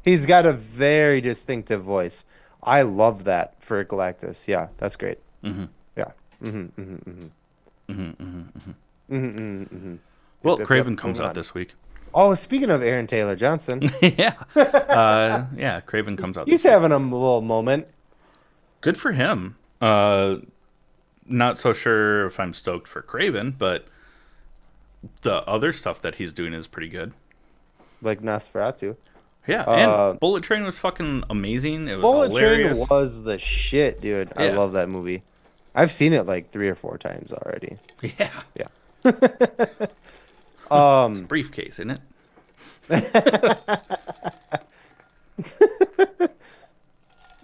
He's got a very distinctive voice. I love that for Galactus. Yeah, that's great. mhm, Yeah. Mm-hmm, mm-hmm, mm-hmm. mhm, mhm, mhm. Mm-hmm, mm-hmm, mm-hmm. Well, Yep, Craven comes moving out on. this week. Oh, speaking of Aaron Taylor Johnson, Yeah. Yeah, Craven comes out he's this week. having a little moment. Good for him. Not so sure if I'm stoked for Craven, but the other stuff that he's doing is pretty good. Like Nosferatu. Yeah, Uh, and Bullet Train was fucking amazing. It was Bullet Train hilarious. was the shit, dude. I Yeah. love that movie. I've seen it like 3 or 4 times already. Yeah. Yeah. It's a Um, briefcase, isn't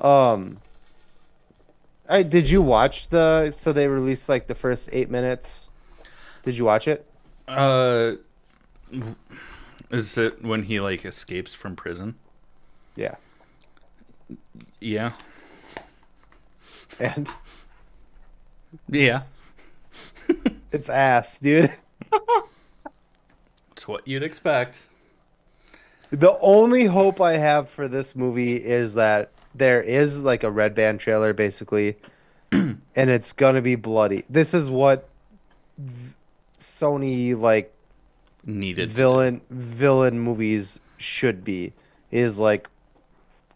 um, did you watch so they released like the first 8 minutes? Did you watch it? it? Is it when he like escapes from prison? Yeah. Yeah. And Yeah. it's ass, dude. It's what you'd expect. The only hope I have for this movie is that there is like a red band trailer basically, and it's gonna be bloody. This is what Sony like Needed to do. villain movies should be. Is like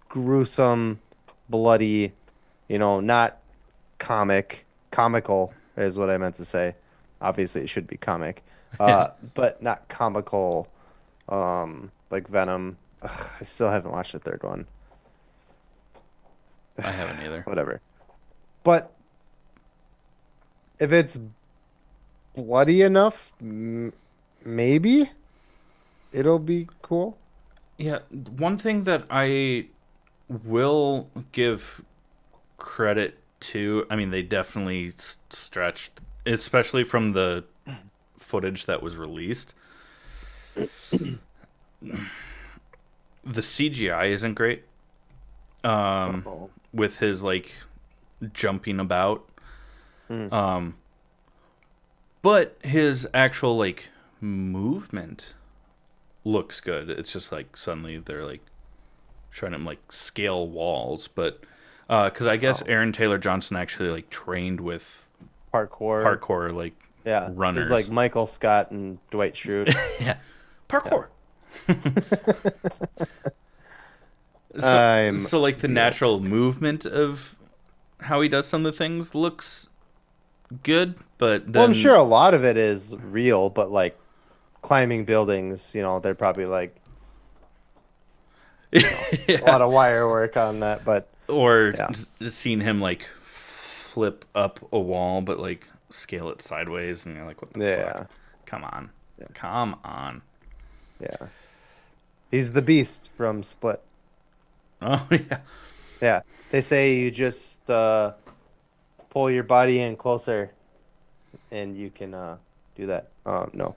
gruesome, bloody, not comical is what I meant to say. Obviously, it should be comic, Yeah. but not comical. Like Venom. Ugh, I still haven't watched the third one. I haven't either. Whatever. But if it's bloody enough, maybe it'll be cool. Yeah, one thing that I will give credit to, I mean, they definitely stretched, especially from the footage that was released. The CGI isn't great. Uh-oh. With his like jumping about. Mm. Um, but his actual like movement looks good. It's just like suddenly they're like trying to like scale walls, but because I guess Oh, Aaron Taylor Johnson actually like trained with parkour. parkour like Yeah. He's like runners. Michael Scott and Dwight Schrute. Yeah, Yeah. parkour. So, I'm so like the deal. natural movement of how he does some of the things looks good, but Well, I'm sure then a lot of it is real, but like climbing buildings, they're probably like, a yeah, lot of wire work on that. But or yeah, just seeing him like flip up a wall, but like scale it sideways, and you're like, what the fuck? yeah, Come on, yeah, come on. yeah. He's the beast from Split. Oh yeah, Yeah. They say you just pull your body in closer and you can do that. No.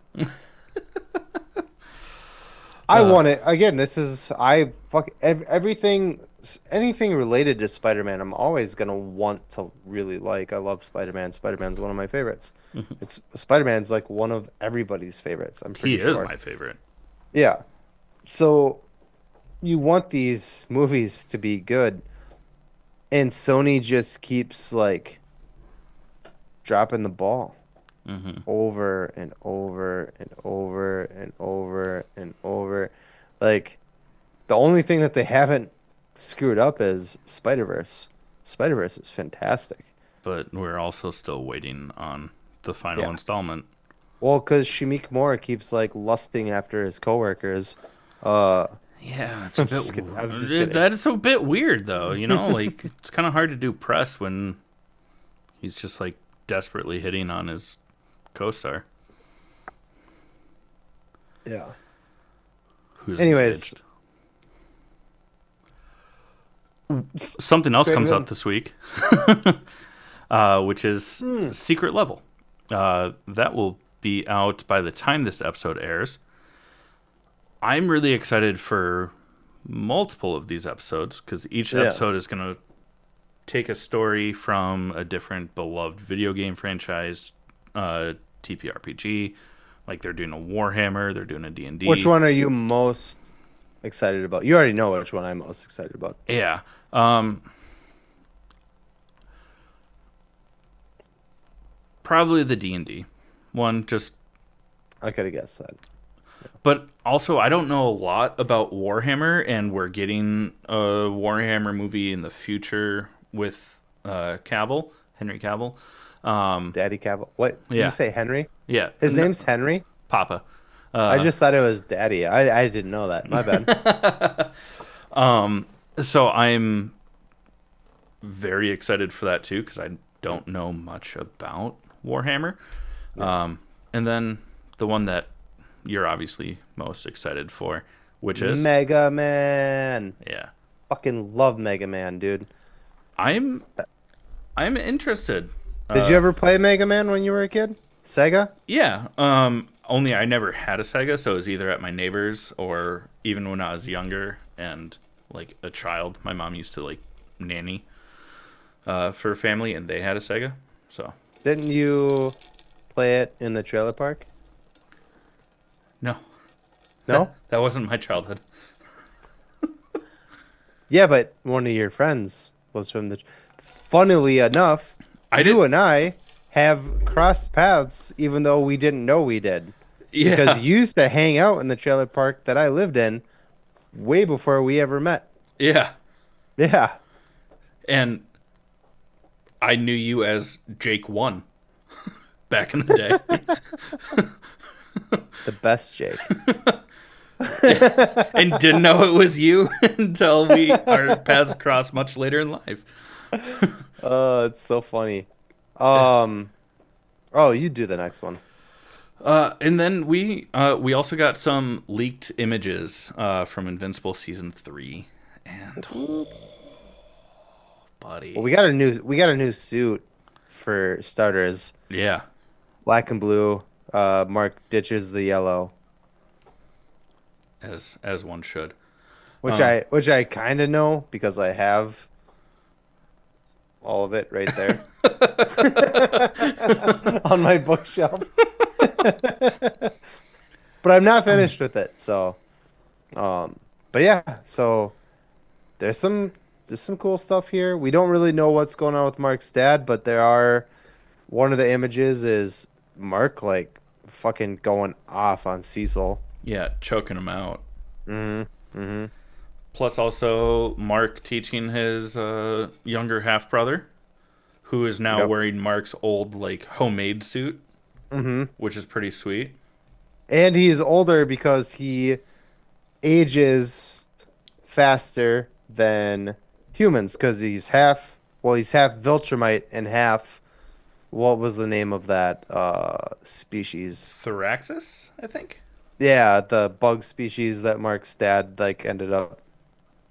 I uh, want it. Again, I fuck everything, anything related to Spider-Man, I'm always gonna want to really like. I love Spider-Man. Spider-Man's one of my favorites. Spider-Man's like one of everybody's favorites, I'm he pretty is sure. my favorite. Yeah. So you want these movies to be good, and Sony just keeps like dropping the ball Hmm. over and over and over and over and over. Like the only thing that they haven't screwed up is Spider-Verse. Spider-Verse is fantastic. But we're also still waiting on the final Yeah. installment. Well, because Shamik Moore keeps like lusting after his coworkers. Uh, Yeah, it's a I'm bit. just kidding. I'm just kidding. That is a bit weird, though. You know, like it's kind of hard to do press when he's just like desperately hitting on his co-star, Yeah. who's Anyways, engaged. Something else comes out Spider-Man. this week, which is Hmm. Secret Level. That will be out by the time this episode airs. I'm really excited for multiple of these episodes because each Yeah. episode is going to take a story from a different beloved video game franchise, TPRPG. Like they're doing a Warhammer, they're doing a Which D&D. one are you most excited about? You already know which one I'm most excited about. Yeah. Um, Probably the D&D one, just I could have guessed that. but also I don't know a lot about Warhammer, and we're getting a Warhammer movie in the future with Henry Cavill. Um, Daddy Cavill. What did you yeah, say, Henry? yeah, His name's Henry? Papa. I Uh, just thought it was Daddy. I didn't know that. My bad. so I'm very excited for that too because I don't know much about Warhammer. Yeah. And then the one that you're obviously most excited for, which is Mega Man. yeah. Fucking love Mega Man, dude. I'm I'm interested. Did you Uh, ever play Mega Man when you were a kid? Sega? yeah. Only I never had a Sega, so it was either at my neighbor's or even when I was younger and like a child, my mom used to like nanny for a family, and they had a Sega. So Didn't you play it in the trailer park? no, No? that wasn't my childhood. Yeah, but one of your friends was from the. Funnily enough, I you didn't. and I have crossed paths even though we didn't know we did. Because Yeah, you used to hang out in the trailer park that I lived in way before we ever met. yeah, Yeah, and I knew you as Jake One back in the day. the best Jake. And didn't know it was you until we our paths crossed much later in life. Oh, it's so funny. Um, oh, you do the next one. And then we also got some leaked images from Invincible season 3, and oh, Well, buddy, we got a new suit for starters. yeah, Black and blue. Mark ditches the yellow, as one should. which Um, I kind of know because I have all of it right there on my bookshelf. But I'm not finished with it, so but yeah, so there's some cool stuff here. We don't really know what's going on with Mark's dad, but there are one of the images is Mark like fucking going off on Cecil. yeah, choking him out. Mm-hmm. Mm-hmm. Plus, also Mark teaching his younger half brother, who is now Yep. wearing Mark's old like homemade suit, Mm-hmm. which is pretty sweet. And he's older because he ages faster than humans because he's half Viltrumite and half what was the name of that species? Thoraxis, I think. Yeah, the bug species that Mark's dad like ended up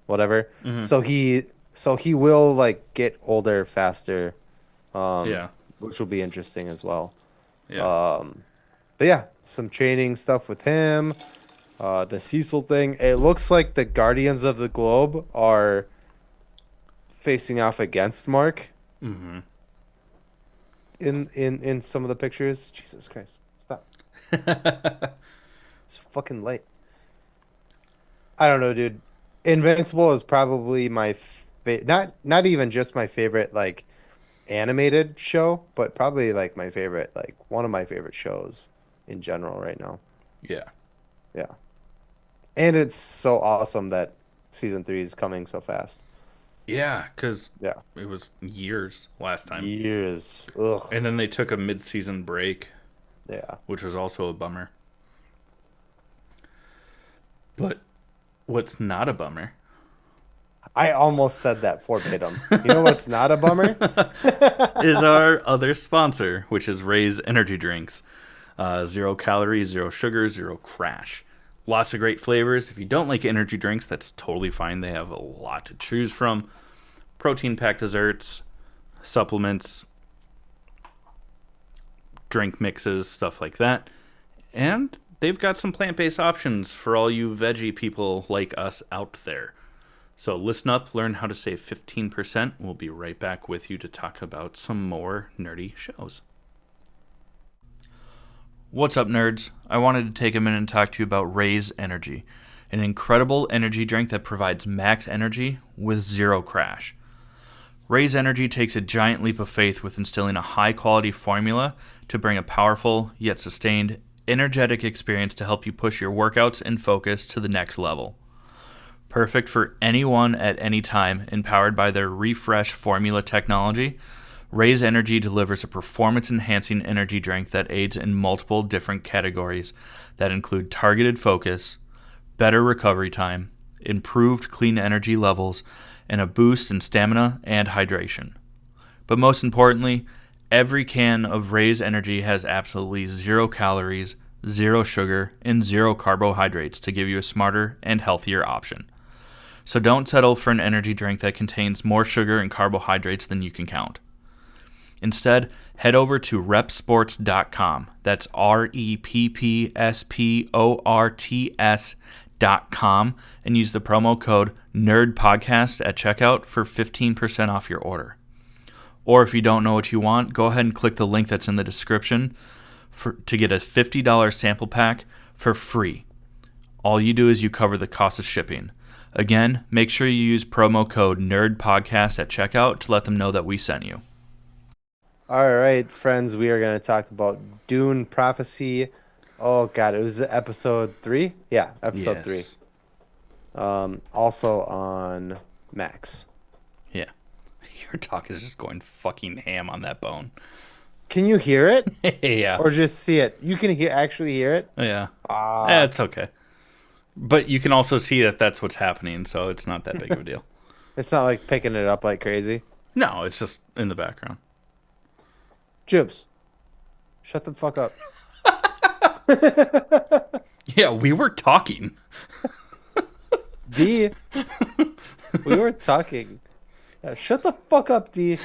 whatever. Hmm. So he will like get older faster, um, Yeah, which will be interesting as well. yeah. But yeah, some training stuff with him. The Cecil thing. It looks like the Guardians of the Globe are facing off against Mark Hmm. in some of the pictures. Jesus Christ. Stop. It's fucking late. I don't know, dude. Invincible is probably my not even just my favorite like animated show, but probably like my favorite like one of my favorite shows in general right now. Yeah. Yeah. And it's so awesome that season 3 is coming so fast. Yeah, because Yeah. it was years last time. Years. Ugh. And then they took a mid-season break, Yeah. which was also a bummer. But what's not a bummer I almost said that verbatim. You know what's not a bummer? is our other sponsor, which is Ray's Energy Drinks. 0 calories, 0 sugar, 0 crash. Lots of great flavors. If you don't like energy drinks, that's totally fine. They have a lot to choose from. Protein-packed desserts, supplements, drink mixes, stuff like that. And they've got some plant-based options for all you veggie people like us out there. So listen up, learn how to save 15%. We'll be right back with you to talk about some more nerdy shows. What's up, nerds? I wanted to take a minute and talk to you about Raise Energy, an incredible energy drink that provides max energy with 0 crash. Raise Energy takes a giant leap of faith with instilling a high-quality formula to bring a powerful, yet sustained, energetic experience to help you push your workouts and focus to the next level. Perfect for anyone at any time, empowered by their refresh formula technology, Raise Energy delivers a performance-enhancing energy drink that aids in multiple different categories that include targeted focus, better recovery time, improved clean energy levels, and a boost in stamina and hydration. But most importantly, every can of Raise Energy has absolutely 0 calories, zero sugar, and zero carbohydrates to give you a smarter and healthier option. So don't settle for an energy drink that contains more sugar and carbohydrates than you can count. Instead, head over to repsports.com. That's REPPSPORTS.com and use the promo code NERDPODCAST at checkout for 15% off your order. Or if you don't know what you want, go ahead and click the link that's in the description to get a $50 sample pack for free. All you do is you cover the cost of shipping. Again, make sure you use promo code NERDPODCAST at checkout to let them know that we sent you. All right, friends, we are going to talk about Dune Prophecy. Oh God, it was episode 3? Yeah, episode 3. Yes. Also on Max. Yeah. Your talk is just going fucking ham on that bone. Can you hear it? Yeah. Or just see it? You can actually hear it? Yeah. Ah. It's okay. But you can also see that that's what's happening, so it's not that big of a deal. It's not like picking it up like crazy. No, it's just in the background. Jibs, shut the fuck up. Yeah, we were talking. D, we were talking. Yeah, shut the fuck up, D.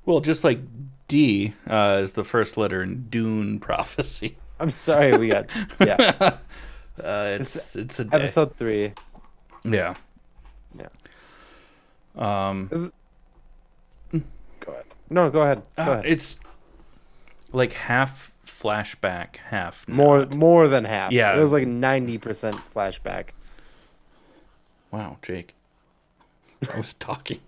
Well, just like D is the first letter in Dune Prophecy. I'm sorry, we got yeah. It's a day. Episode 3. Yeah. Yeah. Um. Go ahead. No, go ahead. Go ahead. It's like half flashback, half More than half. Yeah. It was like 90% flashback. Wow, Jake. I was talking.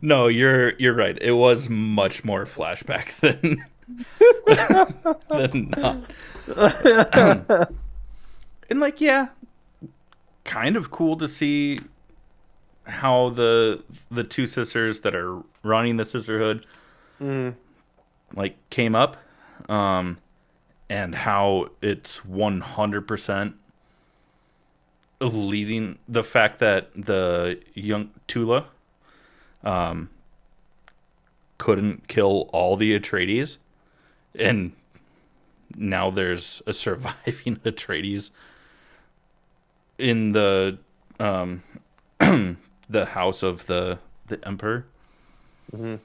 No, you're right. It was much more flashback than than not. And like, yeah, kind of cool to see how the two sisters that are running the sisterhood like came up, and how it's 100% leading the fact that the young Tula couldn't kill all the Atreides, and now there's a surviving Atreides in the the house of the Emperor. Mm-hmm.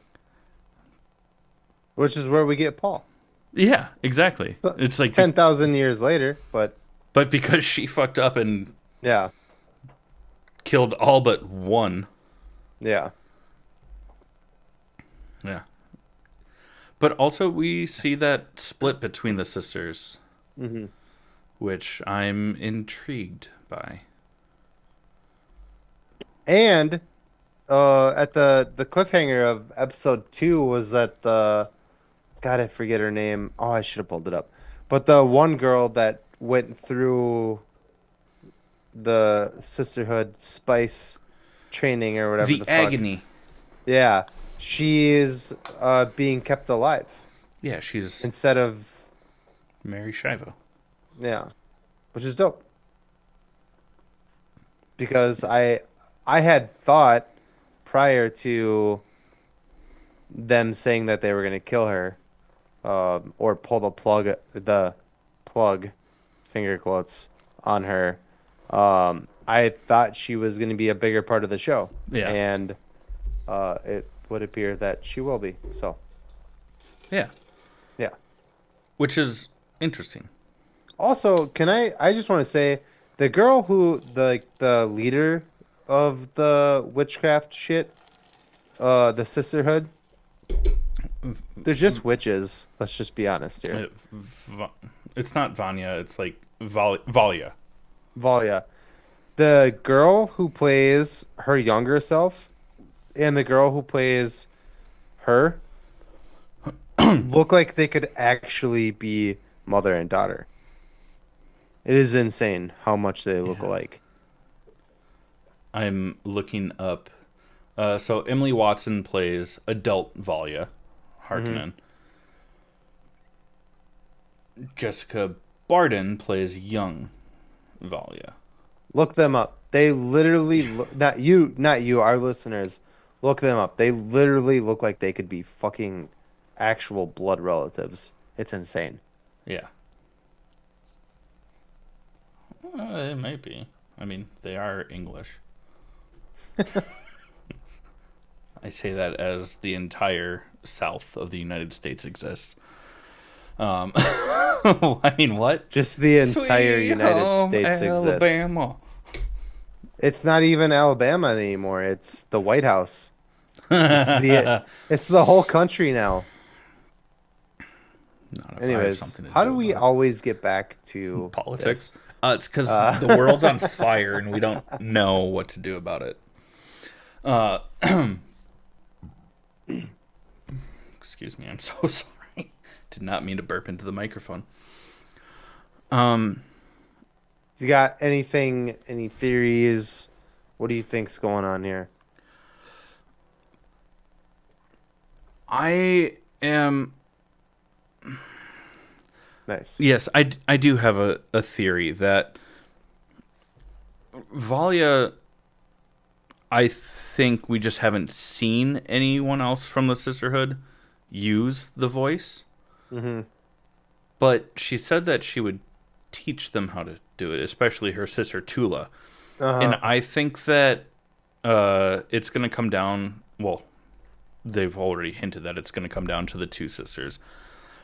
Which is where we get Paul. Yeah, exactly. It's like 10,000 years later, but because she fucked up and yeah, killed all but one. yeah. Yeah. But also we see that split between the sisters, which I'm intrigued by. And at the cliffhanger of episode 2 was that the God, I forget her name. Oh, I should have pulled it up. But the one girl that went through the sisterhood spice training or whatever The fuck. agony. Yeah, she is being kept alive Yeah, she's instead of Mary Shivo. yeah, which is dope. Because I had thought prior to them saying that they were gonna kill her, or pull the plug, finger quotes, on her. I thought she was gonna be a bigger part of the show. Yeah. And it would appear that she will be. So Yeah. yeah. Which is interesting. Also, I just want to say the girl who the leader of the witchcraft shit, the sisterhood, they're just witches. Let's just be honest here. It's not Vanya, it's like Valia. Valia. The girl who plays her younger self and the girl who plays her look like they could actually be mother and daughter. It is insane how much they look alike. I'm looking up. So Emily Watson plays adult Valia Harkonnen. Jessica Barden plays young Valia. Look them up. They literally not you, our listeners. Look them up. They literally look like they could be fucking actual blood relatives. It's insane. Yeah. It might be. I mean, they are English. I say that as the entire south of the United States exists. I mean, what? Just the entire Sweet United home States exists. Alabama. It's not even Alabama anymore. It's the White House. It's the Not it's the whole country now. if I have Anyways, something to how do do we about it. always get back to Politics. this? It's because the world's on Uh, fire and we don't know what to do about it. Uh, excuse me, I'm so sorry. Did not mean to burp into the microphone. Um, you got anything, any theories? What do you think's going on here? I am. Nice. Yes, I do have a theory that Valia. I think we just haven't seen anyone else from the Sisterhood use the voice. Mm-hmm. But she said that she would teach them how to do it, especially her sister Tula. And Uh-huh. I think that it's going to come down. Well, they've already hinted that it's going to come down to the two sisters.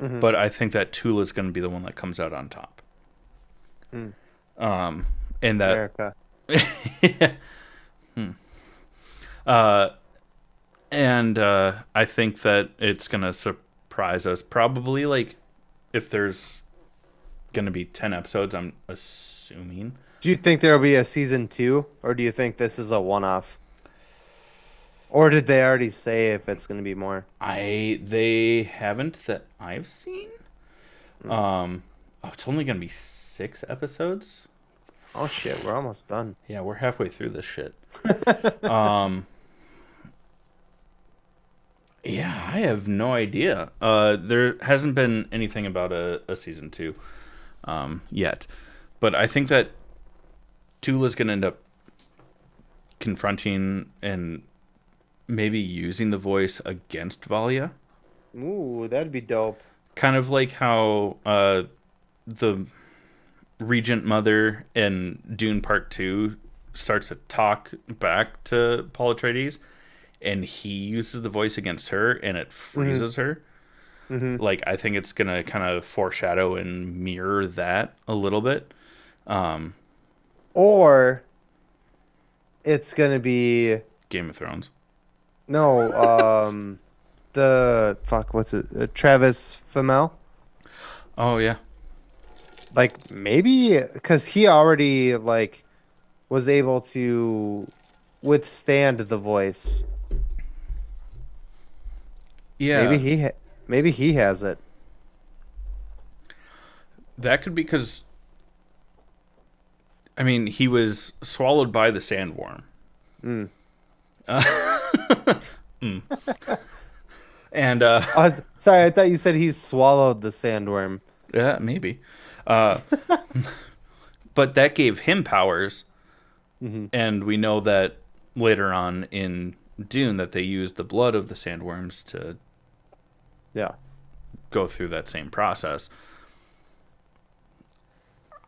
Mm-hmm. But I think that Tula's going to be the one that comes out on top. Mm. And that. America. Hmm. uh, and I think that it's going to surprise us. Probably, like, if there's going to be 10 episodes, I'm assuming. Do you think there'll be a season two, or do you think this is a one-off? Or did they already say if it's going to be more? They haven't that I've seen. Mm. Oh, it's only gonna be 6 episodes. Oh shit, we're almost done. Yeah, we're halfway through this shit. Um, yeah, I have no idea. There hasn't been anything about a season two, yet, but I think that Tula's gonna end up confronting and maybe using the voice against Valia. Ooh, that'd be dope. Kind of like how the Regent Mother in Dune Part 2 starts to talk back to Paul Atreides, and he uses the voice against her, and it Mm-hmm. freezes her. Mm-hmm. Like, I think it's going to kind of foreshadow and mirror that a little bit. Um, Or it's gonna be Game of Thrones. no, the fuck, what's it? Travis Fimmel? Oh, yeah. Like maybe because he already like was able to withstand the voice. Maybe Yeah, maybe he has it. that could be because, I mean, he was swallowed by the sandworm. Mm. Mm. And Sorry, I thought you said he swallowed the sandworm. yeah, maybe. Uh, but that gave him powers, Hmm. and we know that later on in Dune that they used the blood of the sandworms to Yeah. go through that same process.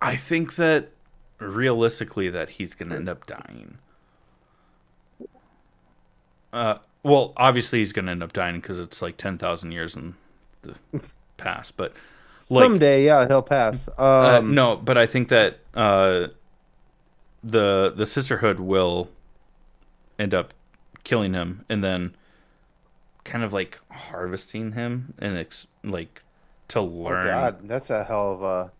I think that realistically that he's going to end up dying. Well, obviously he's going to end up dying because it's like 10,000 years in the past, but like Someday, yeah, he'll pass. no, but I think that the sisterhood will end up killing him and then kind of like harvesting him and like to Oh learn God, that's a hell of a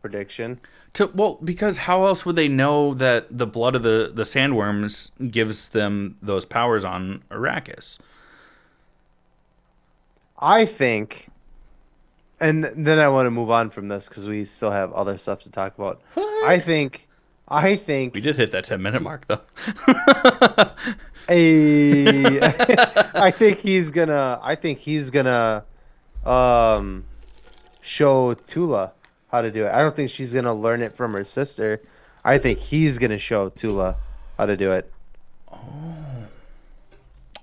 prediction. to well because how else would they know that the blood of the sandworms gives them those powers on Arrakis? I think, and then I want to move on from this because we still have other stuff to talk about. I What? think, I We think did hit that 10-minute mark though. a, I think he's gonna, um, show Tula how to do it. I don't think she's gonna learn it from her sister. I think he's gonna show Tula how to do it.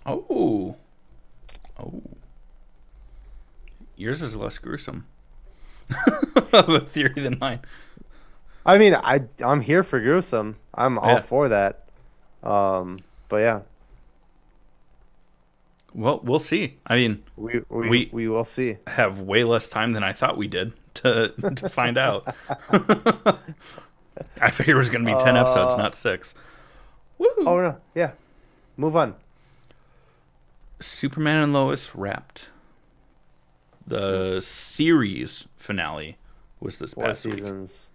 Oh, oh, yours is less gruesome of a theory than mine. I mean, I'm here for gruesome. I'm all Yeah. for that. But yeah, Well, we'll see. I mean, we we we we will see. have way less time than I thought we did to find out. I figured it was going to be 10 episodes, Uh not 6. Woo! oh no, yeah. Move on. Superman and Lois wrapped. The series finale was this Four past week. seasons.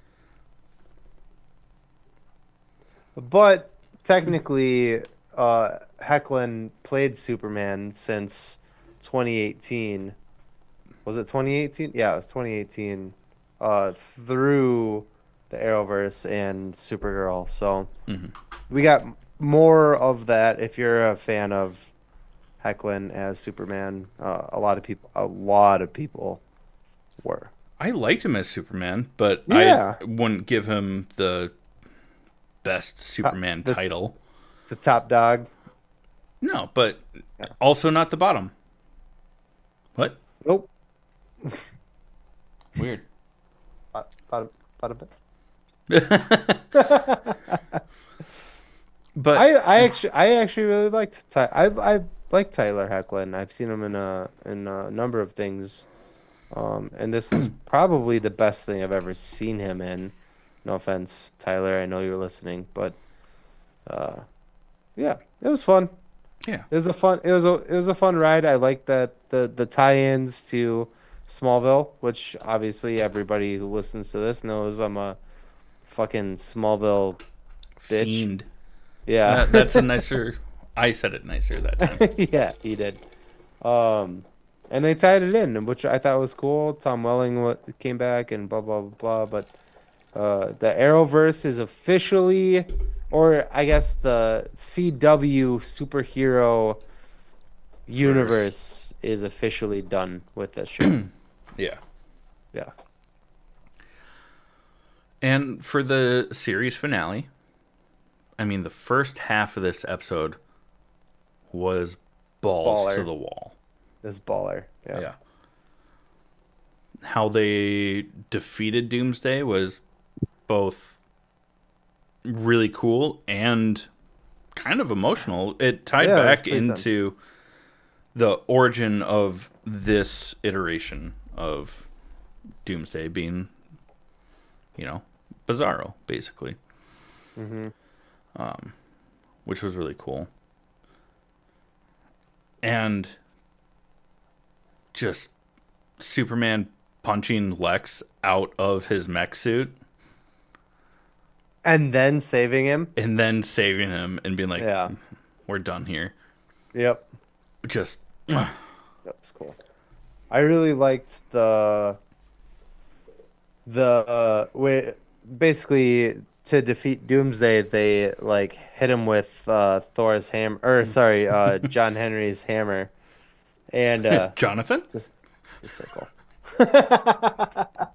But technically, Hecklin played Superman since 2018. Was it 2018? Yeah, it was 2018. Through the Arrowverse and Supergirl. So Hmm. we got more of that. If you're a fan of Hecklin as Superman, a lot of people were. I liked him as Superman, but I Yeah, wouldn't give him the best top, Superman the title. the top dog. No, but Yeah. also not the bottom. What? Nope. Weird. Bottom bit. But I actually really liked I like Tyler Hoechlin. I've seen him in a number of things. And this was probably the best thing I've ever seen him in. No offense, Tyler, I know you're listening, but uh yeah, it was fun. yeah, It was a fun ride. I like that the tie-ins to Smallville, which obviously everybody who listens to this knows I'm a fucking Smallville bitch. fiend. Yeah. That's a nicer. I said it nicer that time. Yeah, he did. Um, and they tied it in, which I thought was cool. Tom Welling came back and blah blah blah. But the Arrowverse is officially, or I guess the CW superhero Verse. universe is officially done with this show. Yeah. Yeah. And for the series finale, I mean, the first half of this episode was balls to Baller. the wall. This baller. Yeah. Yeah. How they defeated Doomsday was both really cool and kind of emotional. It tied Yeah, that's back pretty sad. into the origin of this iteration of Doomsday being, you know, Bizarro, basically, Mm-hmm. which was really cool. And just Superman punching Lex out of his mech suit And then saving him. and then saving him and being like, Yeah. we're done here. Yep. Just, That was cool. I really liked the basically to defeat Doomsday, they like hit him with Thor's hammer, or sorry, John Henry's hammer, and Jonathan? it's a circle.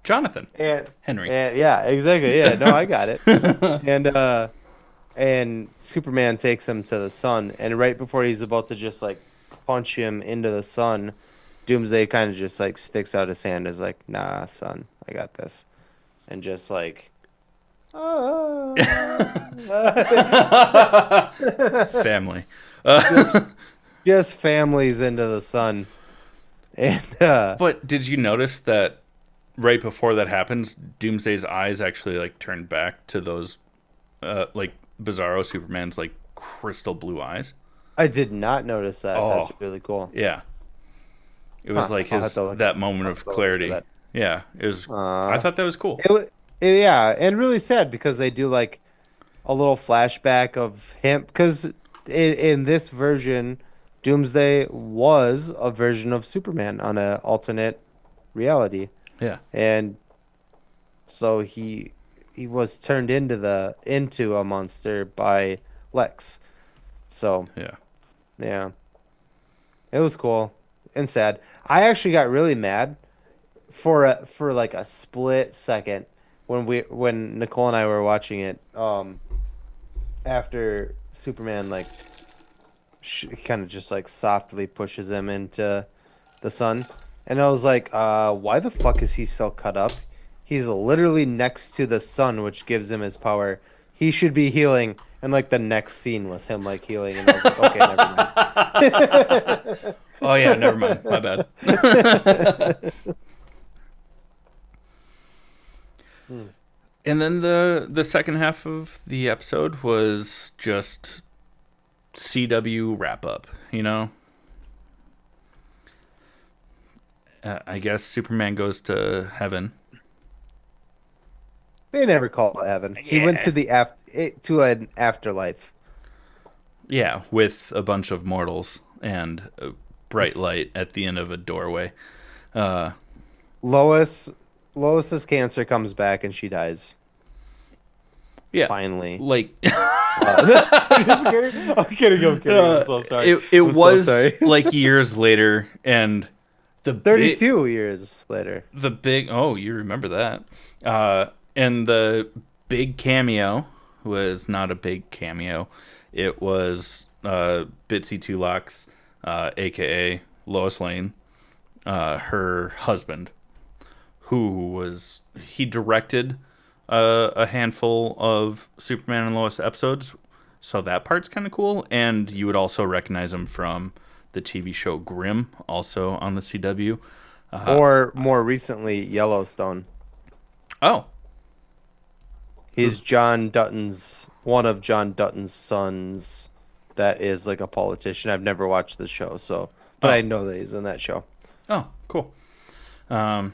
Jonathan. And Henry. and yeah, exactly. Yeah, no, I got it. And Superman takes him to the sun, and right before he's about to just like punch him into the sun, Doomsday kind of just like sticks out his hand, is like, "Nah, son, I got this," and just like, Family. just just families into the sun, and But did you notice that right before that happens, Doomsday's eyes actually like turned back to those like Bizarro Superman's like crystal blue eyes? I did not notice that. That's Oh, really cool. yeah. It was Huh, like I'll have his to look. that moment I'll of have to look for clarity. that. Yeah, it was I Uh, thought that was cool. yeah, and really sad because they do like a little flashback of him because in this version, Doomsday was a version of Superman on an alternate reality, Yeah. and so he was turned into a monster by Lex. So Yeah. yeah, it was cool and sad. I actually got really mad for like a split second when Nicole and I were watching it. After Superman like He kind of just like softly pushes him into the sun. And I was like, why the fuck is he still cut up? He's literally next to the sun, which gives him his power. He should be healing. And like the next scene was him like healing, and I was like, okay, never mind. Oh yeah, never mind. My bad. Hmm. And then the second half of the episode was just CW wrap up. I guess Superman goes to heaven. They never call it heaven. He went Yeah. to to an afterlife. Yeah, with a bunch of mortals and a bright light at the end of a doorway. Uh, Lois, Lois's cancer comes back and she dies. yeah, Finally. like I'm just kidding. I'm kidding. I'm kidding. I'm so sorry. it I'm so was sorry. like years later, and the big 32 years later. the big oh you remember that, and the big cameo was not a big cameo. It was Bitsy Two Locks, aka Lois Lane, her husband, he directed a handful of Superman and Lois episodes, so that part's kind of cool. And you would also recognize him from the TV show Grimm, also on the CW. Or more recently, Yellowstone. Oh, He's one of John Dutton's sons that is like a politician. I've never watched the show, but I oh, know that he's in that show. oh, cool. Um,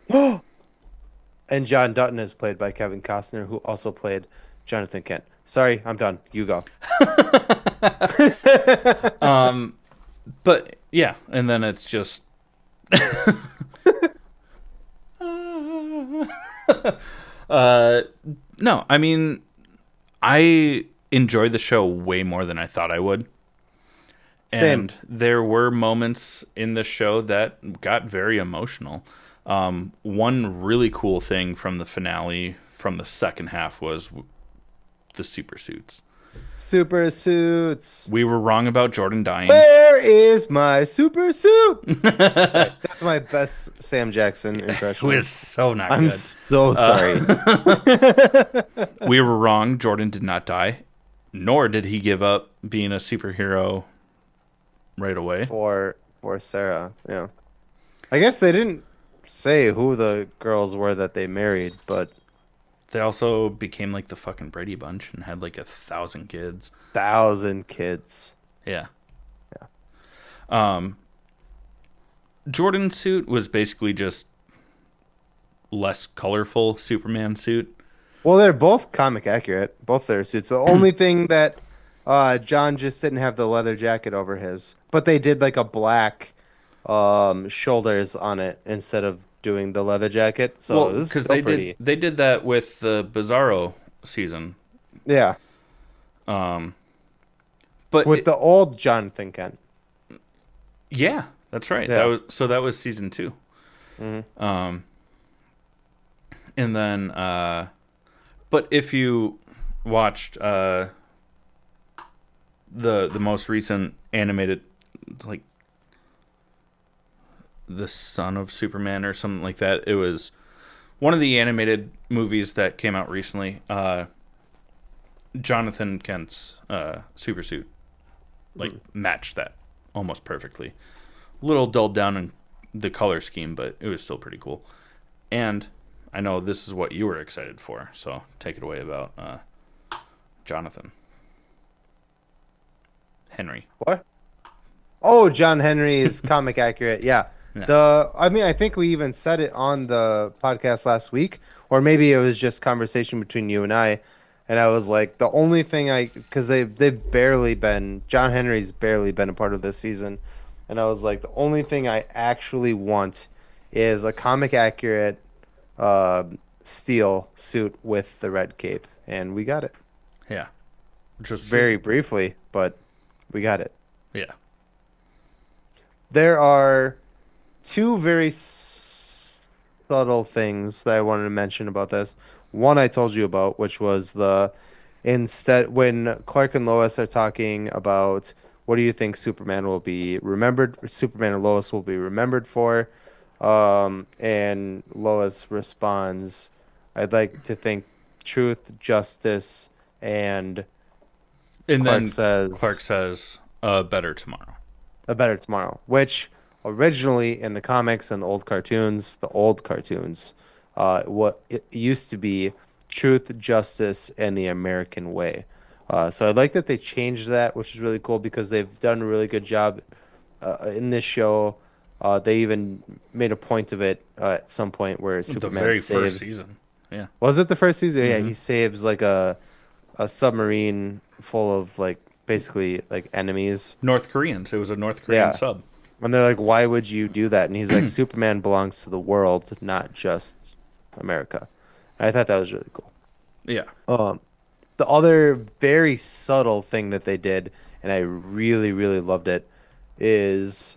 And John Dutton is played by Kevin Costner, who also played Jonathan Kent. Sorry, I'm done. You go. but yeah, and then it's just uh, no. I mean, I enjoyed the show way more than I thought I would. Same. And there were moments in the show that got very emotional. One really cool thing from the finale from the second half was the super suits. Super suits. We were wrong about Jordan dying. Where is my super suit? Right, that's my best Sam Jackson Who impression. is so not I'm good. so sorry. We were wrong. Jordan did not die, nor did he give up being a superhero right away. For Sarah, yeah. I guess they didn't say who the girls were that they married, but They also became like the fucking Brady Bunch and had like 1,000 kids. 1,000 kids. Yeah. Yeah. Jordan's suit was basically just less colorful Superman suit. Well, they're both comic accurate, both their suits. The only thing that John just didn't have the leather jacket over his, but they did like a black shoulders on it instead of doing the leather jacket. So Well, it was because still pretty. they did that with the Bizarro season. Yeah, Um, but with the old Jonathan Kent. yeah, that's right. Yeah. That was season 2. Hmm. And then, but if you watched the most recent animated, like the Son of Superman or something like that, it was one of the animated movies that came out recently. Jonathan Kent's super suit like matched that almost perfectly. A little dulled down in the color scheme, but it was still pretty cool. And I know this is what you were excited for, so take it away about Jonathan Henry. What? Oh, John Henry is comic accurate. Yeah. Yeah. I think we even said it on the podcast last week, or maybe it was just conversation between you and I. And I was like, the only thing because they've barely been, John Henry's barely been a part of this season. And I was like, the only thing I actually want is a comic accurate steel suit with the red cape. And we got it. Yeah. Just Very briefly, but we got it. yeah. There are two very subtle things that I wanted to mention about this. One I told you about, which was instead when Clark and Lois are talking about What do you think Superman will be remembered? Superman and Lois will be remembered for? And Lois responds, I'd like to think truth, justice, and And Clark then Clark says says, better tomorrow. a better tomorrow, which originally in the comics and the old cartoons, what it used to be truth, justice, and the American way. So I like that they changed that, which is really cool because they've done a really good job in this show. They even made a point of it at some point where The Superman very first saves. season. Yeah. Was it the first season? Yeah, Hmm. he saves like a submarine full of like basically like enemies. North Koreans. It was a North Korean Yeah. sub. And they're like, why would you do that? And he's like, Superman belongs to the world, not just America. And I thought that was really cool. Yeah. Um, the other very subtle thing that they did, and I really, really loved it, is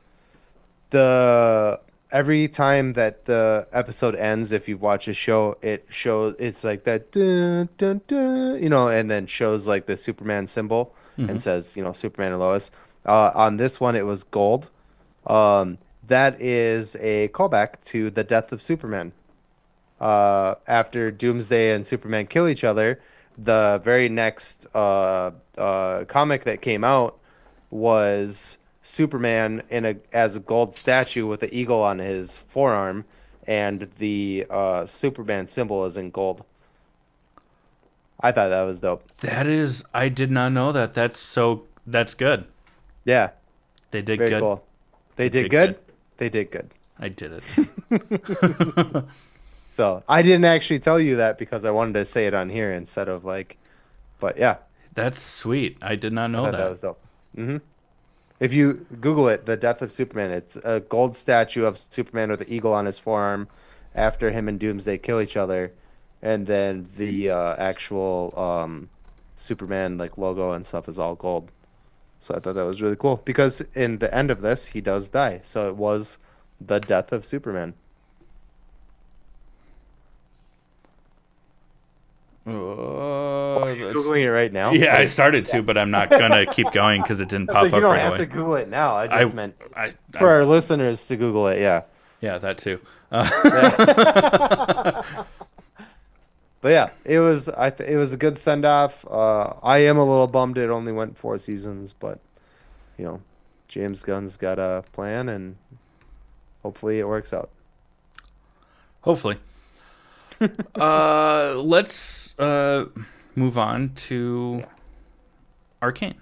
the every time that the episode ends, if you watch a show, it shows it's like that dun, dun, dun, and then shows like the Superman symbol Hmm. and says, Superman and Lois. On this one, it was gold. That is a callback to the death of Superman. After Doomsday and Superman kill each other, the very next comic that came out was Superman in a as a gold statue with an eagle on his forearm, and the Superman symbol is in gold. I thought that was dope. That is, I did not know that. That's good. Yeah, They did very good. cool. They They did did good. good. They did good. I did it. So I didn't actually tell you that because I wanted to say it on here instead of like, but yeah, That's sweet. I did not I know thought that that. was dope. If you Google it, the death of Superman, it's a gold statue of Superman with an eagle on his forearm after him and Doomsday kill each other, and then the actual Superman like logo and stuff is all gold. So I thought that was really cool because in the end of this, he does die. So it was the death of Superman. You're That's, Googling it right now? yeah, I Like, started to, but I'm not gonna keep going because it didn't I was pop like, you up don't right have away. to Google it now. I I, just meant for I, our listeners to Google it. Yeah. yeah, that too. Yeah. But yeah, it was a good send off. I am a little bummed it only went 4 seasons, but you know, James Gunn's got a plan and hopefully it works out. Hopefully. Let's move on to Arcane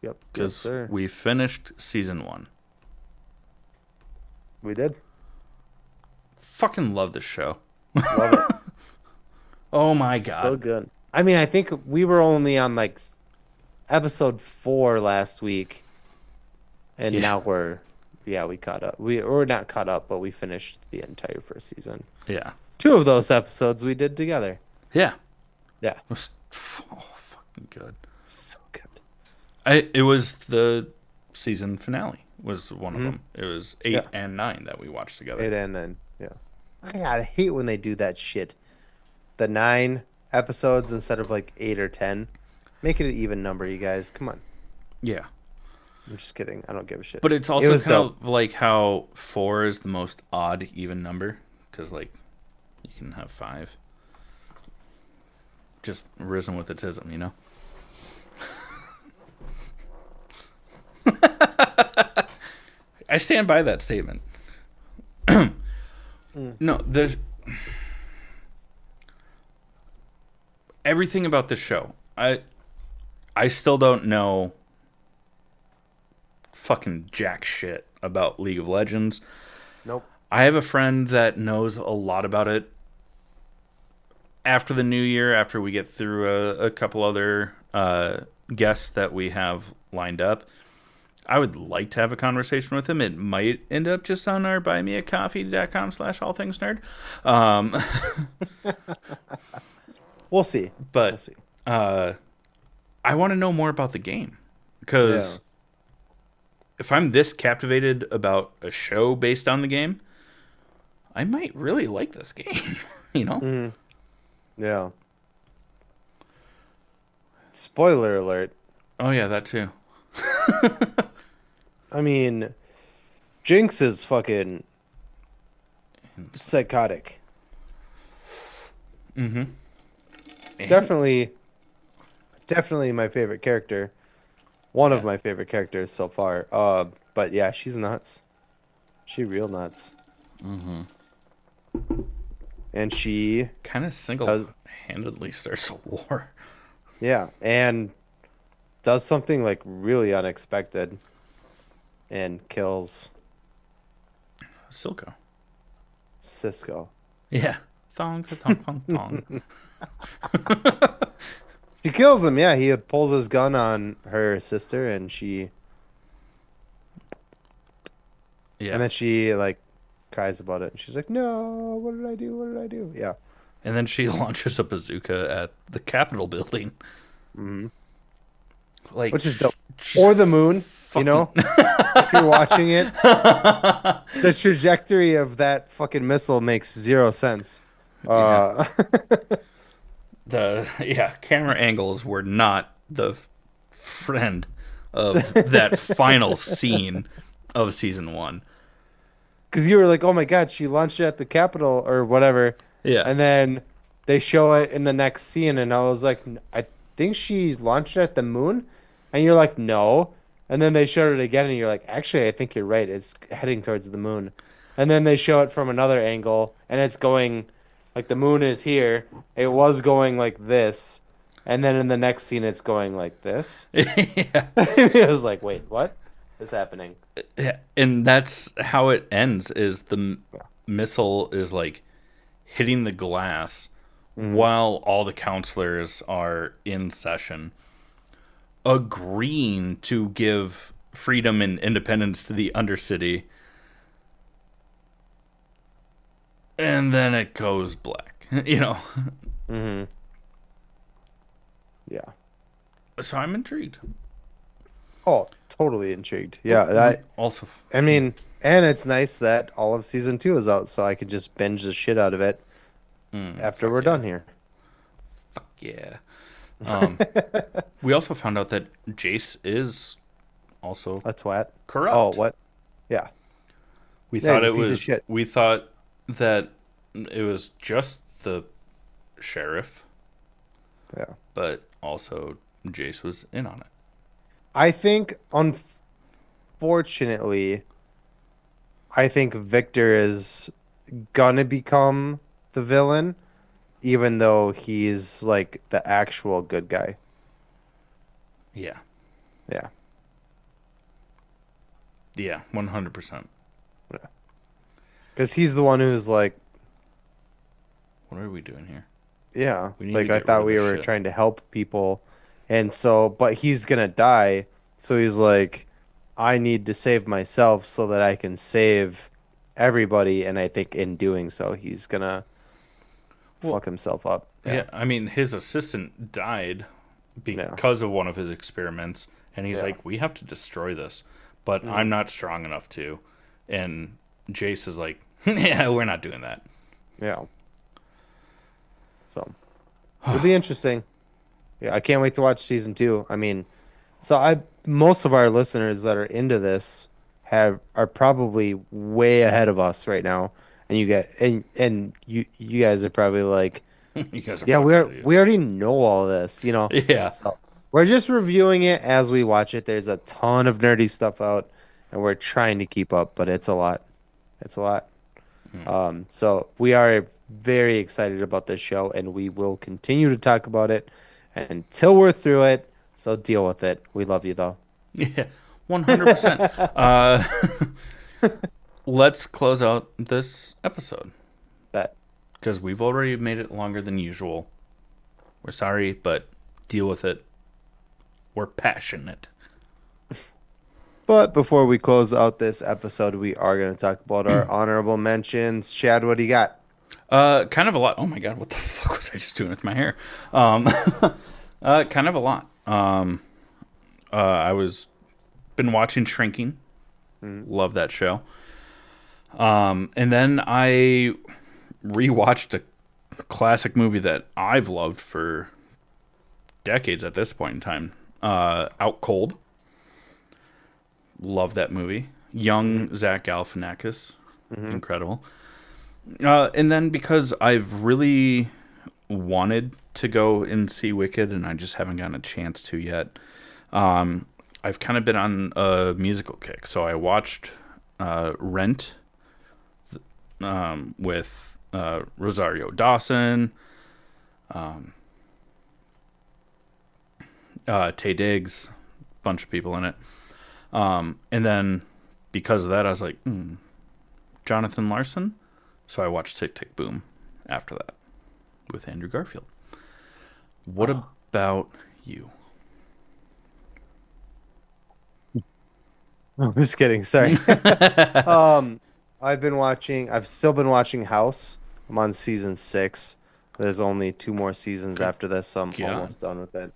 Yep. Yes, because sir. we finished season one. We did. Fucking love this show. Love it. Oh my So god. good. I mean, I think we were only on like episode 4 last week, and Yeah. now we caught up. We're not caught up, but we finished the entire first season. Yeah. 2 of those episodes we did together. Yeah. Yeah. It was fucking good. So good. It was the season finale was one of Hmm. them. It was 8 Yeah. and 9 that we watched together. 8 and 9. Yeah. I hate when they do that shit. The 9 episodes instead of like 8 or 10. Make it an even number, you guys. Come on. Yeah. I'm just kidding. I don't give a shit. But it's It also was kind dope. of like how 4 is the most odd even number because like you can have 5. Just risen with autism, you know. I stand by that statement. Mm. No, there's everything about this show. I still don't know fucking jack shit about League of Legends. Nope. I have a friend that knows a lot about it. After the new year, after we get through a couple other guests that we have lined up, I would like to have a conversation with him. It might end up just on our buymeacoffee.com/allthingsnerd. We'll see. We'll But see. I want to know more about the game Yeah. because if I'm this captivated about a show based on the game, I might really like this game. You know? Hmm. Yeah. Spoiler alert. Oh yeah, that too. I mean, Jinx is fucking psychotic. Mm-hmm. And Definitely, definitely my favorite character. One of yeah, my favorite characters so far. But yeah, she's nuts. She real nuts. And she kind of does, single-handedly starts a war. yeah, and does something like really unexpected and kills Silco. Cisco. Yeah. Thong, thong, thong, thong. She kills him, yeah. He pulls his gun on her sister and Yeah. then she like cries about it. And she's like, "No, what did I do? What did I do?" Yeah. And then she launches a bazooka at the Capitol building. Hmm. Like, Which is dope. she's Or the moon, you fucking. know? If you're watching it, the trajectory of that fucking missile makes zero sense. Yeah. Uh, Camera angles were not the friend of that final scene of season one. because you were like, "Oh my God, she launched it at the Capitol or whatever," Yeah. and then they show it in the next scene, and I was like, "I think she launched it at the moon," and you're like, "No," and then they showed it again, and you're like, "Actually, I think you're right. It's heading towards the moon," and then they show it from another angle, and it's going like the moon is here. It was going like this, and then in the next scene, it's going like this. Yeah. It was like, "Wait, what is happening?" Yeah. And that's how it ends is the missile is like hitting the glass Hmm. while all the counselors are in session, agreeing to give freedom and independence to the Undercity, and then it goes black. You know. Hmm. Yeah. So I'm intrigued. Oh, totally intrigued. But Yeah, we that also, I mean, and it's nice that all of season two is out, so I could just binge the shit out of it after fuck we're yeah, done here. fuck yeah. Um, we also found out that Jace is also A twat. Oh, corrupt. what? Yeah. We Yeah, thought he's a it piece of was. shit. We thought that it was just the sheriff, Yeah. but also Jace was in on it. I think, unfortunately, I think Victor is gonna become the villain, even though he's like the actual good guy. Yeah, Yeah. yeah, 100%. Yeah. Because he's the one who's like, What are we doing here? yeah, We need to like I get rid thought of we this were shit. trying to help people. And so, but he's gonna die. So he's like, I need to save myself so that I can save everybody. And I think in doing so, he's gonna Well, fuck himself up. Yeah. yeah, I mean, his assistant died Yeah. because of one of his experiments, and he's Yeah. like, "We have to destroy this," but I'm Hmm. not strong enough to. And Jace is like, "Yeah, we're not doing that." Yeah. So it'll be interesting. Yeah. I can't wait to watch season two. I mean, so most of our listeners that are into this are probably way ahead of us right now. And you guys are probably like, You guys are yeah, fucking idiots. we already know all this, you know. Yeah, So we're just reviewing it as we watch it. There's a ton of nerdy stuff out, and we're trying to keep up, but it's a lot. It's a lot. So we are very excited about this show, and we will continue to talk about it until we're through it. So deal with it. We love you though. yeah, 100%. Uh, let's close out this episode Bet. because we've already made it longer than usual. We're sorry, but deal with it. We're passionate. But before we close out this episode, we are going to talk about our honorable mentions. Chad, what do you got? Kind of a lot. Oh my god, what the fuck was I just doing with my hair? Kind of a lot. I was been watching Shrinking. Mm, Love that show. And then I rewatched a classic movie that I've loved for decades at this point in time. Out Cold. Love that movie. Hmm. Young Zach Galifianakis, Hmm. incredible. And then because I've really wanted to go and see Wicked, and I just haven't gotten a chance to yet. Um, I've kind of been on a musical kick, so I watched Rent with Rosario Dawson, Tay Diggs, bunch of people in it. And then because of that, I was like, Jonathan Larson. So I watched Tick Tick Boom after that with Andrew Garfield. What Oh, about you? I'm just kidding. Sorry. Um, I've still been watching House. I'm on season 6. There's only 2 more seasons Good after this, so I'm God. almost done with it.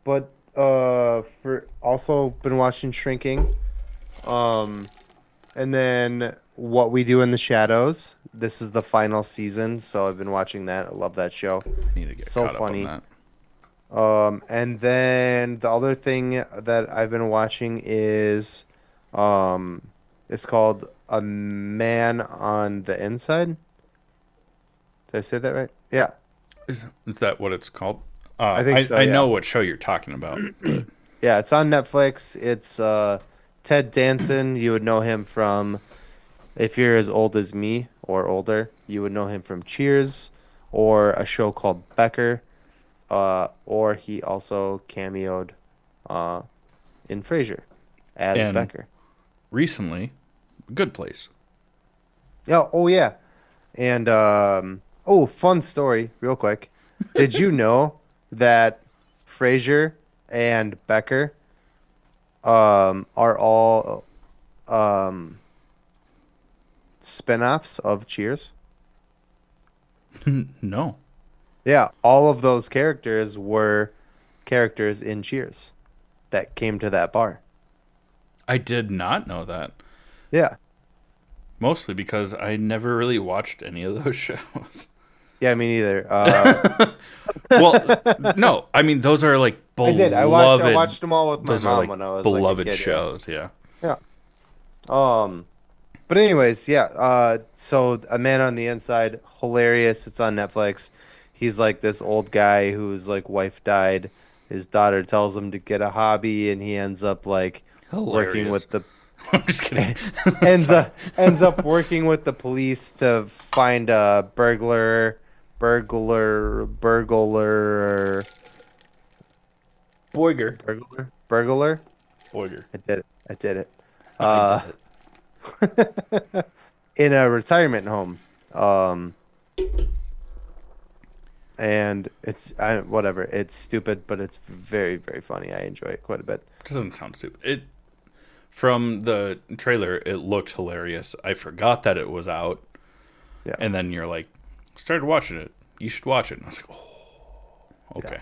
But for also been watching Shrinking. Um, and then What We Do in the Shadows. This is the final season, so I've been watching that. I love that show. I need to get So caught up on funny. that. And then the other thing that I've been watching is, um, it's called A Man on the Inside. Did I say that right? Yeah, Is that what it's called? I think so. I know Yeah. what show you're talking about, but Yeah, it's on Netflix. It's Ted Danson. You would know him from, if you're as old as me or older, you would know him from Cheers or a show called Becker. Or he also cameoed uh in Frasier as and Becker. recently, Good Place. Yeah, oh yeah. And oh, fun story, real quick. Did you know that Frasier and Becker are all um spin-offs of Cheers? No, Yeah, all of those characters were characters in Cheers that came to that bar. I did not know that. Yeah. Mostly because I never really watched any of those shows. Yeah, me neither. Well, no, I mean those are like I did. I beloved. watched them all with my Those are mom like when I was like a beloved kid, yeah. shows. Yeah. Yeah. Um but anyways, yeah, so A Man on the Inside, hilarious. It's on Netflix. He's like this old guy whose like wife died. His daughter tells him to get a hobby and he ends up like working Hilarious. with the I'm just kidding. Sorry. ends up working with the police to find a burglar, Boiger. burglar. Boiger. I did it. I did it. I did Uh, it. in a retirement home. Um, and whatever. It's stupid, but it's very, very funny. I enjoy it quite a bit. Doesn't sound stupid. It from the trailer, it looked hilarious. I forgot that it was out, Yeah, and then you're like, started watching it. You should watch it. And I was like, oh, yeah. okay,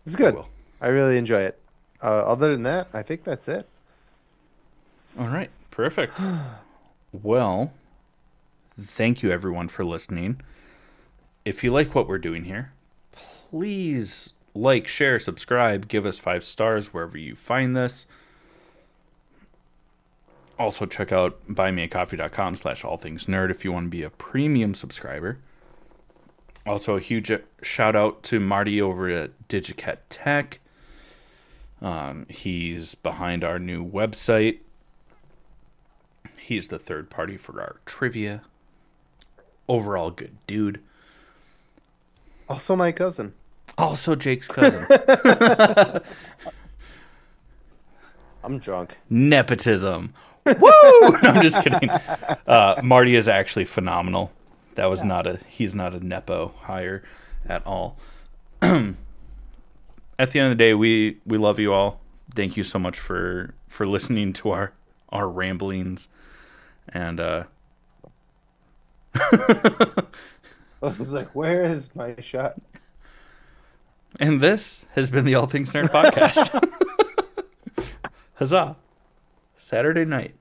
It's I good. will. I really enjoy it. Other than that, I think that's it. All right, perfect. Well, thank you everyone for listening. If you like what we're doing here, please like, share, subscribe, give us 5 stars wherever you find this. Also, check out buymeacoffee.com/allthingsnerd if you want to be a premium subscriber. Also, a huge shout out to Marty over at Digicat Tech. He's behind our new website. He's the third party for our trivia. Overall, good dude. Also, my cousin. Also, Jake's cousin. I'm drunk. Nepotism. Woo! No, I'm just kidding. Marty is actually phenomenal. That was Yeah. not a. He's not a nepo hire at all. At the end of the day, we love you all. Thank you so much for listening to our ramblings, and I was like, where is my shot? and this has been the All Things Nerd podcast. Huzzah! Saturday night.